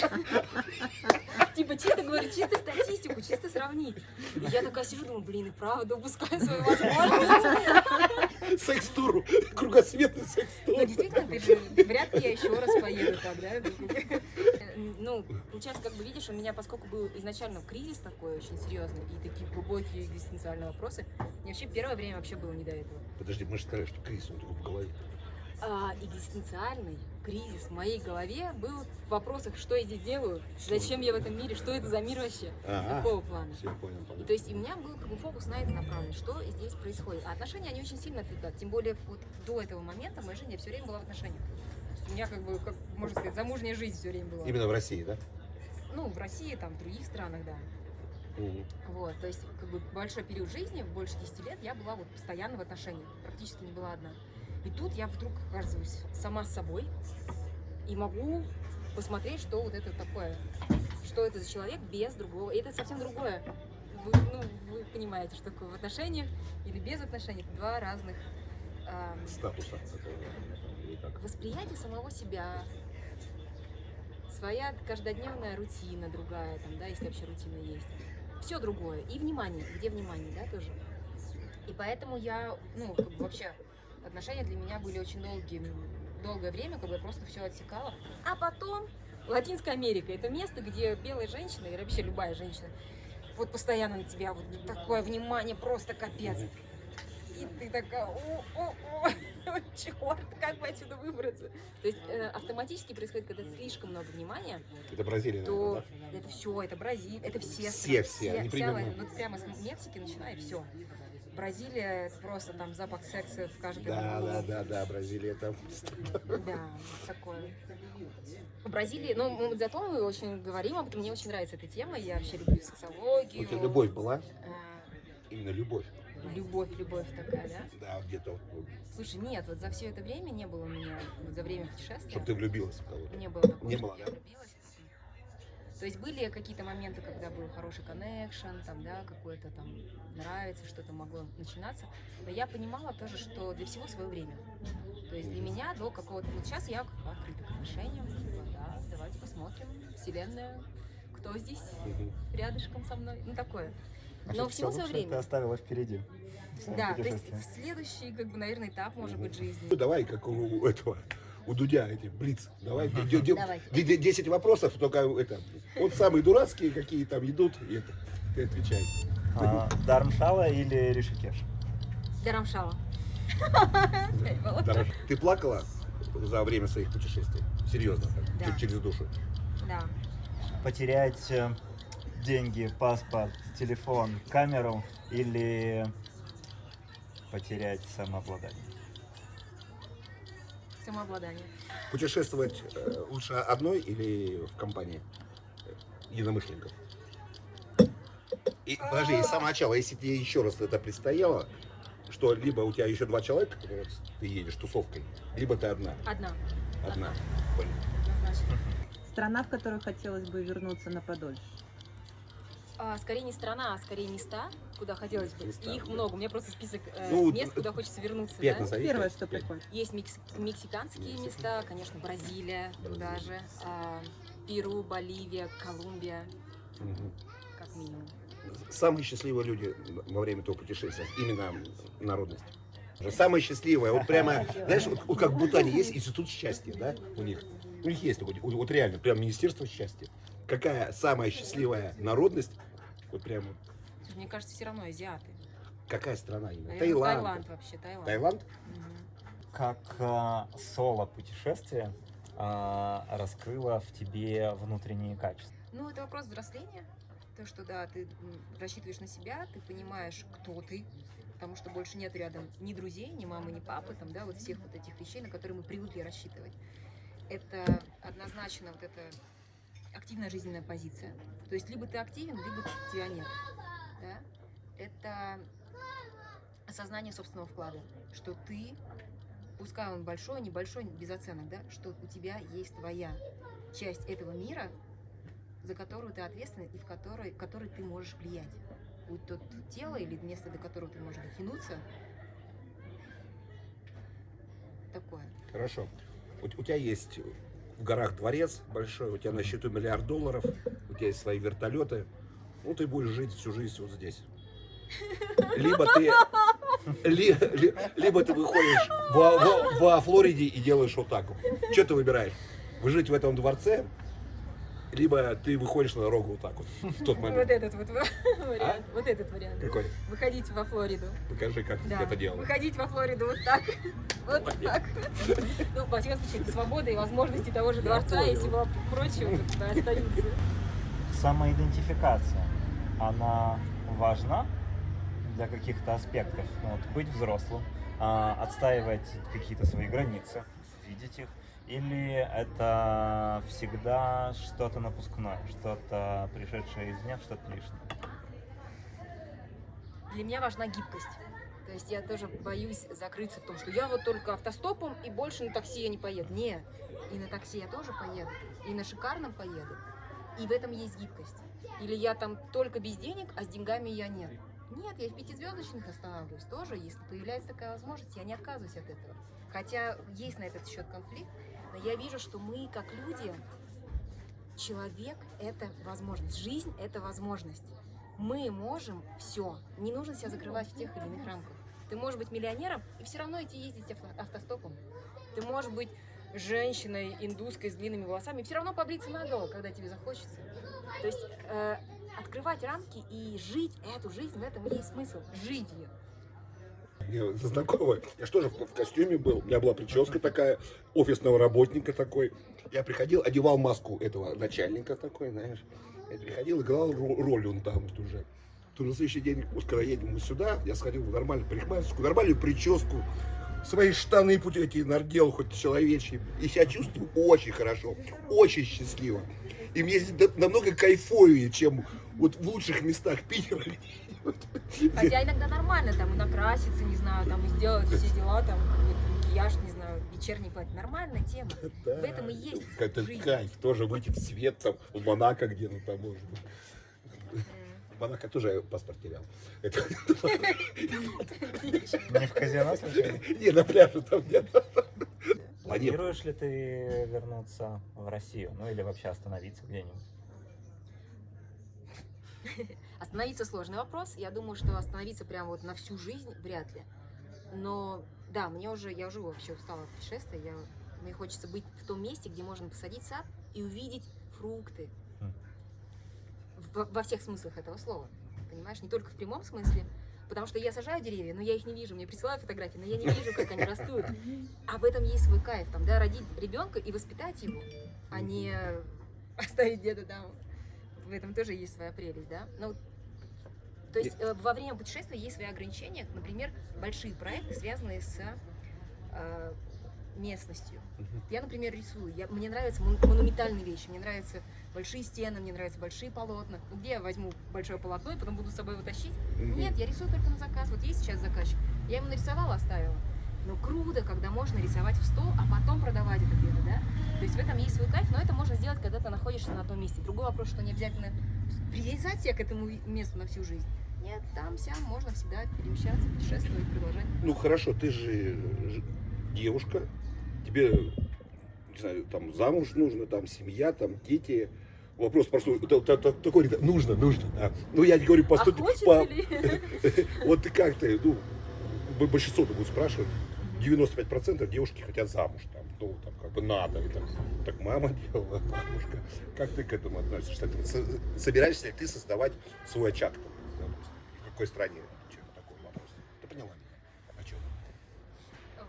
S1: Типа чисто говорю, чисто статистику, чисто сравнить. И я такая сижу, думаю, блин, и правда упускаю свою возможность.
S2: Секс-тур, кругосветный секс-тур.
S1: Ну, действительно, ты же, вряд ли я еще раз поеду так, да? Ну, получается, как бы видишь, у меня, поскольку был изначально кризис такой очень серьезный и такие глубокие экзистенциальные вопросы, мне вообще первое время вообще было не до этого.
S2: Подожди, мы же сказали, что кризис он только в голове.
S1: Экзистенциальный кризис в моей голове был в вопросах, что я здесь делаю, зачем я в этом мире, что это за мир вообще, такого плана.
S2: Все, понял.
S1: И то есть у меня был как бы фокус на это направлен, что здесь происходит. А отношения, они очень сильно отлетают. Тем более вот до этого момента в моей жизни я все время была в отношениях. То есть у меня как бы, как можно сказать, замужняя жизнь все время была.
S2: Именно в России, да?
S1: Ну, в России, там, в других странах, да. Вот, то есть как бы большой период жизни, больше 10 лет, я была вот постоянно в отношениях, практически не была одна. И тут я вдруг оказываюсь сама с собой и могу посмотреть, что вот это такое. Что это за человек без другого. И это совсем другое. Вы понимаете, что такое в отношениях или без отношений. Это два разных
S2: Статуса такого. Или как?
S1: восприятия самого себя. Своя каждодневная рутина другая, там, да, если вообще рутина есть. Все другое. И внимание. Где внимание, да, тоже. И поэтому я, как бы вообще, отношения для меня были очень долгое время, как бы я просто все отсекала. А потом Латинская Америка — это место, где белая женщина, или вообще любая женщина, вот постоянно на тебя вот такое внимание, просто капец. И ты такая, черт, как бы отсюда выбраться? То есть автоматически происходит, когда слишком много внимания,
S2: Это Бразилия,
S1: то
S2: наверное, да?
S1: это все, это Бразилия, это все.
S2: Все, они
S1: вся,
S2: примерно.
S1: вот прямо с Мексики начиная, все. Бразилия — это просто там запах секса в каждом
S2: Да, Бразилия это...
S1: Да, такое. В Бразилии, зато мы очень говорим об этом, мне очень нравится эта тема, я вообще люблю сексологию.
S2: У тебя любовь была?
S1: А,
S2: Именно любовь.
S1: любовь такая, да?
S2: Да, где-то.
S1: Слушай, нет, вот за все это время не было у меня, вот за время путешествия,
S2: Чтобы ты влюбилась в кого-то.
S1: не было такого,
S2: Не
S1: чтобы
S2: было,
S1: я
S2: да?
S1: влюбилась. То есть были какие-то моменты, когда был хороший коннекшн, там, да, какое-то там нравится, что-то могло начинаться. Но я понимала тоже, что для всего свое время. То есть для меня до какого-то... Вот сейчас я открыта к отношениям. Типа, да, давайте посмотрим. Вселенная, кто здесь рядышком со мной. Такое. Но всему свое
S3: Ты
S1: время.
S3: оставила впереди. в своем
S1: Да, то есть
S3: путешествии.
S1: следующий, наверное, этап может быть жизни.
S2: Ну, давай, как у этого, у Дудя, эти, блиц. Давай,
S1: Давайте.
S2: 10 вопросов, только это, вот самые дурацкие, какие там идут, и это, ты отвечай.
S3: Дармшала или Ришикеш?
S1: Дарамшала.
S2: Дорож. Ты плакала за время своих путешествий? Серьезно, так,
S1: Да.
S2: через душу?
S1: Да.
S3: Потерять деньги, паспорт, телефон, камеру или потерять самообладание?
S1: Самообладание.
S2: Путешествовать лучше одной или в компании единомышленников? И, подожди, с самого начала, если тебе еще раз это предстояло, что либо у тебя еще два человека, которые ты едешь тусовкой, либо ты одна.
S1: Одна.
S2: Одна. Понял.
S1: Однозначно.
S4: Страна, в которую хотелось бы вернуться на подольше.
S1: Скорее не страна, а скорее места, куда хотелось бы.
S2: Места,
S1: И их
S2: да.
S1: много. У меня просто список
S2: Ну,
S1: мест, куда хочется вернуться.
S2: 5
S1: Да?
S2: назови.
S4: Первое,
S2: 5,
S4: что
S2: 5.
S4: приходит.
S1: Есть мексиканские места, конечно, Бразилия, туда же, Перу, Боливия, Колумбия, как минимум.
S2: Самые счастливые люди во время этого путешествия, именно народность. Самая счастливая, вот прямо, знаешь, вот как в Бутане есть институт счастья, да, у них есть такой, вот реально, прям Министерство счастья. Какая самая счастливая народность, вот прямо,
S1: Мне кажется, все равно азиаты.
S2: какая страна именно?
S1: Наверное,
S2: Таиланд.
S1: Таиланд вообще, Таиланд.
S2: Таиланд?
S1: Мгм.
S3: Как соло-путешествие раскрыло в тебе внутренние качества?
S1: Ну, это вопрос взросления. То, что, да, ты рассчитываешь на себя, ты понимаешь, кто ты, потому что больше нет рядом ни друзей, ни мамы, ни папы, там, да, вот всех вот этих вещей, на которые мы привыкли рассчитывать. Это однозначно вот эта активная жизненная позиция. То есть либо ты активен, либо тебя нет. Да? Это осознание собственного вклада, что ты, пускай он большой, небольшой, без оценок, да, что у тебя есть твоя часть этого мира, за которую ты ответственен и в которой ты можешь влиять. Будь то тело или место, до которого ты можешь дотянуться. Такое.
S2: Хорошо. У тебя есть в горах дворец большой, у тебя на счету $1 миллиард, у тебя есть свои вертолеты. Ну, ты будешь жить всю жизнь вот здесь. Либо ты выходишь во Флориде и делаешь вот так вот. Что ты выбираешь? Жить в этом дворце, либо ты выходишь на дорогу вот так вот в тот момент.
S1: Вот этот вот вариант. Вот этот вариант.
S2: Какой?
S1: Выходить во Флориду.
S2: Покажи, как ты
S1: Да.
S2: это делаешь.
S1: Выходить во Флориду вот так. Вот так. Ну, во всяком случае, свобода и возможности того же дворца и всего прочего да, остаются.
S3: Самоидентификация, она важна для каких-то аспектов? Ну, вот быть взрослым, отстаивать какие-то свои границы, видеть их, или это всегда что-то напускное, что-то пришедшее извне, что-то лишнее?
S1: Для меня важна гибкость. То есть я тоже боюсь закрыться в том, что я вот только автостопом и больше на такси я не поеду. Нет, и на такси я тоже поеду, и на шикарном поеду. И в этом есть гибкость. Или я там только без денег, а с деньгами я нет. Нет, я в 5-звездочных останавливаюсь тоже. Если появляется такая возможность, я не отказываюсь от этого. Хотя есть на этот счет конфликт, но я вижу, что мы, как люди, человек – это возможность, жизнь – это возможность. Мы можем все, не нужно себя закрывать в тех или иных рамках. Ты можешь быть миллионером и все равно идти ездить автостопом. Ты можешь быть женщиной индуской с длинными волосами и все равно побриться наголо, когда тебе захочется. То есть открывать рамки и жить эту жизнь, в этом и есть смысл. Жить ее.
S2: Мне знакомый, я же тоже в костюме был, у меня была прическа такая, офисного работника такой. Я приходил, одевал маску этого начальника такой, знаешь. Я приходил, играл роль он там вот уже. Тут на следующий день, вот когда едем мы сюда, я сходил в нормальную парикмахерскую, нормальную прическу, свои штаны эти надел, хоть человечьи. И себя чувствую очень хорошо, очень счастливо. И мне здесь намного кайфовее, чем вот в лучших местах Питера.
S1: Хотя иногда нормально там и накраситься, не знаю, там и сделать все дела, там макияж, не знаю, вечерний платье. Нормальная тема.
S2: Да.
S1: В этом и есть
S2: Это
S1: жизнь.
S2: кайф, тоже выйти в свет, там, в Монако где-то там, может быть. В Монако тоже я паспорт терял.
S3: Не в казино, случайно?
S2: Не, на пляже там где-то.
S3: Планируешь ли ты вернуться в Россию? Ну или вообще остановиться где-нибудь?
S1: Остановиться сложный вопрос. Я думаю, что остановиться прям вот на всю жизнь вряд ли. Но да, я уже вообще устала от путешествия. Мне хочется быть в том месте, где можно посадить сад и увидеть фрукты. Во всех смыслах этого слова. Понимаешь, не только в прямом смысле. Потому что я сажаю деревья, но я их не вижу. Мне присылают фотографии, но я не вижу, как они растут. А в этом есть свой кайф. Там, да, родить ребенка и воспитать его, а не оставить где-то там. В этом тоже есть своя прелесть, да? Ну, то есть во время путешествия есть свои ограничения. Например, большие проекты, связанные с местностью. Я, например, рисую. Мне нравятся монументальные вещи. Мне нравятся большие стены, мне нравятся большие полотна. Ну, где я возьму большое полотно и потом буду с собой его тащить? Нет, я рисую только на заказ. Вот есть сейчас заказчик. Я ему нарисовала, оставила. Но круто, когда можно рисовать в стол, а потом продавать это где-то, да? То есть в этом есть свой кайф, но это можно сделать, когда ты находишься на одном месте. Другой вопрос, что не обязательно привязать себя к этому месту на всю жизнь. Нет, там, сям, можно всегда перемещаться, путешествовать, продолжать.
S2: Ну хорошо, ты же девушка, тебе, не знаю, там замуж нужно, там семья, там дети. Вопрос простой, такой, нужно, да. Ну я не говорю по сути. Вот ты как ты, ну, большинство будет спрашивать, 95% девушки хотят замуж, там, ну, там, как бы надо, и так мама делала, бабушка. Как ты к этому относишься? Собираешься ли ты создавать свой очаг? В какой стране? Такой вопрос. Ты поняла? О чем?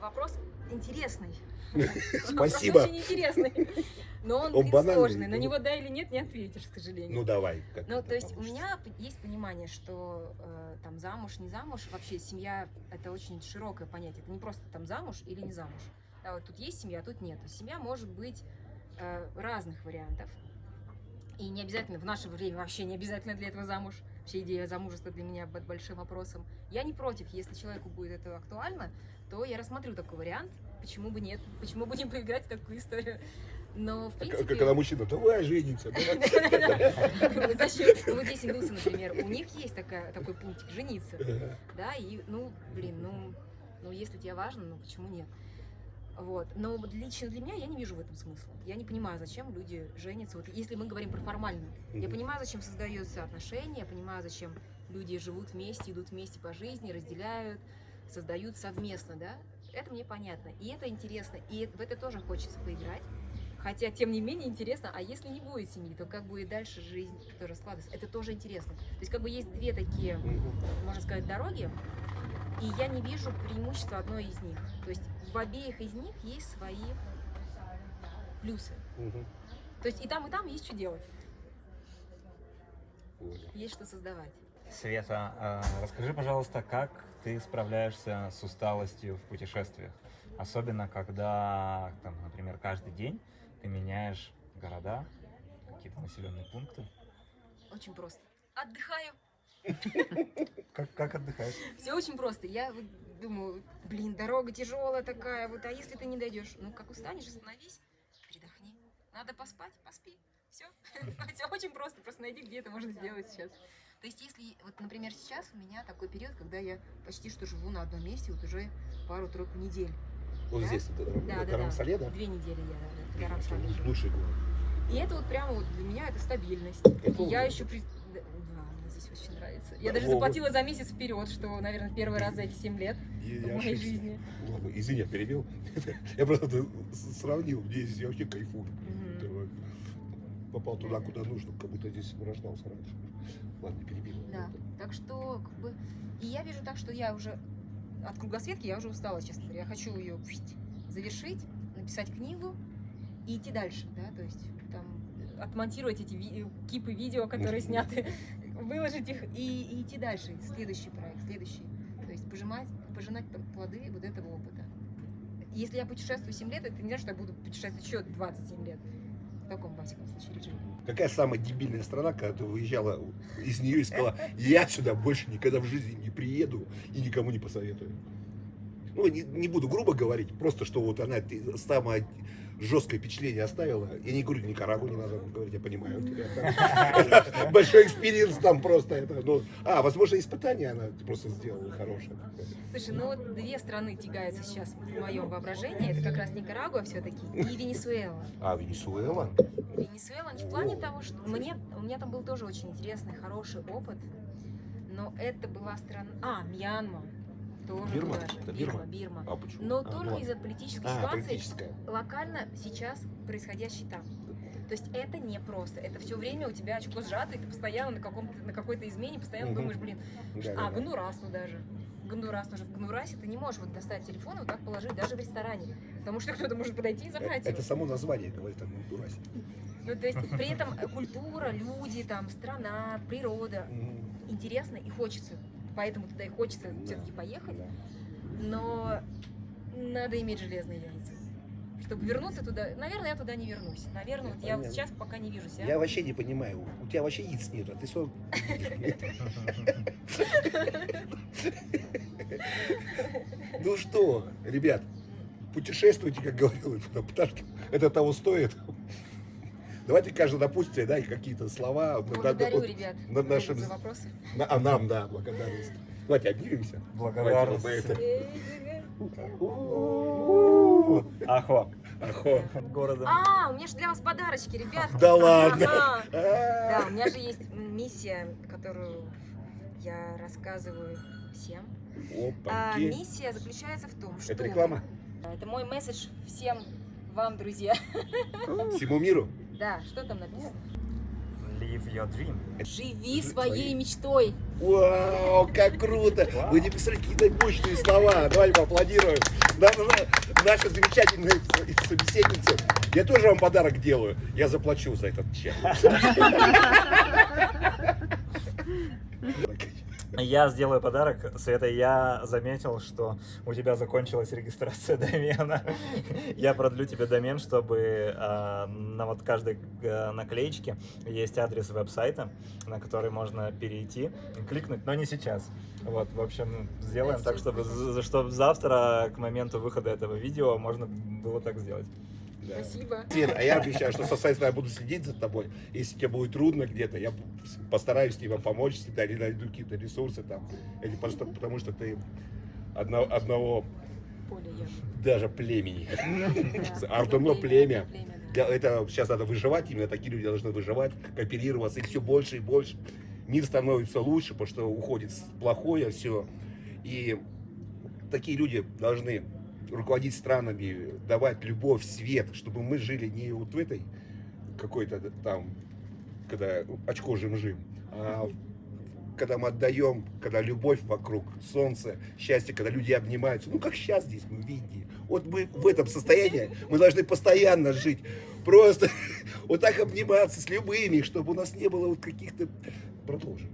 S1: Вопрос интересный.
S2: Спасибо.
S1: Вопрос очень интересный. Но он сложный. На него да или нет не ответишь, к сожалению.
S2: Ну давай.
S1: Ну, то есть у меня есть понимание, что там замуж, не замуж, вообще семья это очень широкое понятие. Это не просто там замуж или не замуж. Да, вот тут есть семья, а тут нет. То есть семья может быть разных вариантов. И не обязательно, в наше время вообще не обязательно для этого замуж. Вообще идея замужества для меня под большим вопросом. Я не против, если человеку будет это актуально, то я рассмотрю такой вариант. Почему бы нет? Почему бы не поиграть в такую историю? Но, в принципе...
S2: Когда мужчина, давай женимся.
S1: Зачем? Вот здесь индусы, например, у них есть такой пунктик, жениться. Да, и, ну, если тебе важно, ну, почему нет? Вот. Но лично для меня я не вижу в этом смысла. Я не понимаю, зачем люди женятся. Вот если мы говорим про формальную. Я понимаю, зачем создаются отношения, я понимаю, зачем люди живут вместе, идут вместе по жизни, разделяют, создают совместно, да? Это мне понятно. И это интересно. И в это тоже хочется поиграть. Хотя, тем не менее, интересно, а если не будет семьи, то как будет дальше жизнь тоже складываться? Это тоже интересно. То есть, как бы есть две такие, можно сказать, дороги, и я не вижу преимущества одной из них. То есть, в обеих из них есть свои плюсы. То есть, и там есть что делать. Есть что создавать.
S3: Света, расскажи, пожалуйста, как ты справляешься с усталостью в путешествиях? Особенно, когда, там, например, каждый день ты меняешь города, какие-то населенные пункты.
S1: Очень просто. Отдыхаю.
S3: Как отдыхаешь?
S1: Все очень просто. Я вот думаю, блин, дорога тяжелая такая, вот, а если ты не дойдешь? Ну, как устанешь, остановись, передохни. Надо поспать, поспи. Все. Все очень просто. Просто найди, где это можно сделать сейчас. То есть, если, вот, например, сейчас у меня такой период, когда я почти что живу на одном месте вот уже пару-тройку недель.
S2: Вот
S1: Да?
S2: здесь,
S1: Да.
S2: Карамсале, да?
S1: 2 недели я в Карамшале живу.
S2: Лучший город.
S1: И это вот прямо вот для меня это стабильность. И я еще Да, мне здесь очень нравится. Я даже заплатила за месяц вперед, что, наверное, первый раз за эти 7 лет в моей жизни.
S2: Ладно, извини, я перебил. Я просто сравнил, где здесь я вообще кайфую. Попал туда, куда нужно, как будто здесь рождался раньше. Ладно, перебил.
S1: Да, так что, как бы, и я вижу так, что я уже от кругосветки я уже устала, честно говоря. Я хочу ее завершить, написать книгу и идти дальше, да, то есть там отмонтировать эти кипы видео, которые сняты, выложить их и идти дальше. Следующий проект, следующий. То есть пожинать плоды вот этого опыта. Если я путешествую 7 лет, это не значит, что я буду путешествовать еще 27 лет. В таком, во всяком случае, режиме.
S2: Какая самая дебильная страна, когда ты выезжала из нее и сказала, я сюда больше никогда в жизни не приеду и никому не посоветую? Ну, не буду грубо говорить, просто что вот она самое жесткое впечатление оставила. Я не говорю, Никарагуа не надо говорить, я понимаю. Большой экспириенс там просто это. Возможно, испытание она просто сделала хорошее.
S1: Слушай, ну вот 2 страны тягаются сейчас в моем воображении. Это как раз Никарагуа все-таки и Венесуэла.
S2: Венесуэла?
S1: Венесуэла в плане того, что у меня там был тоже очень интересный, хороший опыт. Но это была страна... Мьянма. Тоже
S2: Бирма?
S1: туда же.
S2: Это
S1: Бирма.
S2: А почему?
S1: Но только из-за политической ситуации,
S2: политическая.
S1: локально сейчас происходящей там. То есть это не просто. Это все время у тебя очко сжато, и ты постоянно на какой-то измене постоянно думаешь, блин. Гондурасу даже. Гондурас тоже. В Гондурасе ты не можешь вот достать телефон и вот так положить даже в ресторане. Потому что кто-то может подойти и забрать его.
S2: Это само название говорит о Гондурасе.
S1: Ну, то есть при этом культура, люди, там, страна, природа интересно и хочется. Поэтому туда и хочется все-таки поехать. Но надо иметь железные яйца. Чтобы вернуться туда, наверное, я туда не вернусь. Наверное, вот я вот сейчас пока не вижу себя.
S2: Я вообще не понимаю, у тебя вообще яиц нет, а ты все... Ну что, ребят, путешествуйте, как говорил Пташкин, это того стоит. Давайте каждый допустим, да, и какие-то слова.
S1: Благодарю, ребят, за вопросы.
S2: Нам, да, благодарность. Давайте обнимемся.
S3: Благодарность.
S2: Ахо.
S3: Городом.
S1: У меня же для вас подарочки, ребят.
S2: Да ладно.
S1: Да, у меня же есть миссия, которую я рассказываю всем. Миссия заключается в том, что...
S2: Это реклама?
S1: Это мой месседж всем вам, друзья.
S2: Всему миру?
S1: Да, что там написано?
S3: Live your dream.
S1: Живи своей мечтой.
S2: Вау, как круто! Вы не представляете, какие-то мощные слова. Давайте поаплодируем. Наша замечательная собеседница. Я тоже вам подарок делаю. Я заплачу за этот чай.
S3: Я сделаю подарок. Света, я заметил, что у тебя закончилась регистрация домена. Я продлю тебе домен, чтобы на вот каждой наклеечке есть адрес веб-сайта, на который можно перейти, кликнуть, но не сейчас. Вот, в общем, сделаем так, чтобы завтра, к моменту выхода этого видео, можно было так сделать.
S2: Да.
S1: Спасибо.
S2: Свет, а я обещаю, что соответственно я буду следить за тобой. Если тебе будет трудно где-то, я постараюсь тебе помочь, всегда или найду какие-то ресурсы там, или потому что ты одного даже племени. Артуно племя. Это сейчас надо выживать, именно такие люди должны выживать, кооперироваться, и все больше и больше. Мир становится лучше, потому что уходит плохое все. И такие люди должны руководить странами, давать любовь, свет, чтобы мы жили не вот в этой какой-то там, когда очко жим-жим, а когда мы отдаем, когда любовь вокруг, солнце, счастье, когда люди обнимаются, ну как сейчас здесь мы видим. Вот мы в этом состоянии, мы должны постоянно жить, просто вот так обниматься с любыми, чтобы у нас не было вот каких-то... Продолжим.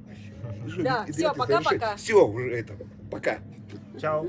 S1: Да, все, пока-пока.
S2: Все, уже это, пока.
S3: Чао.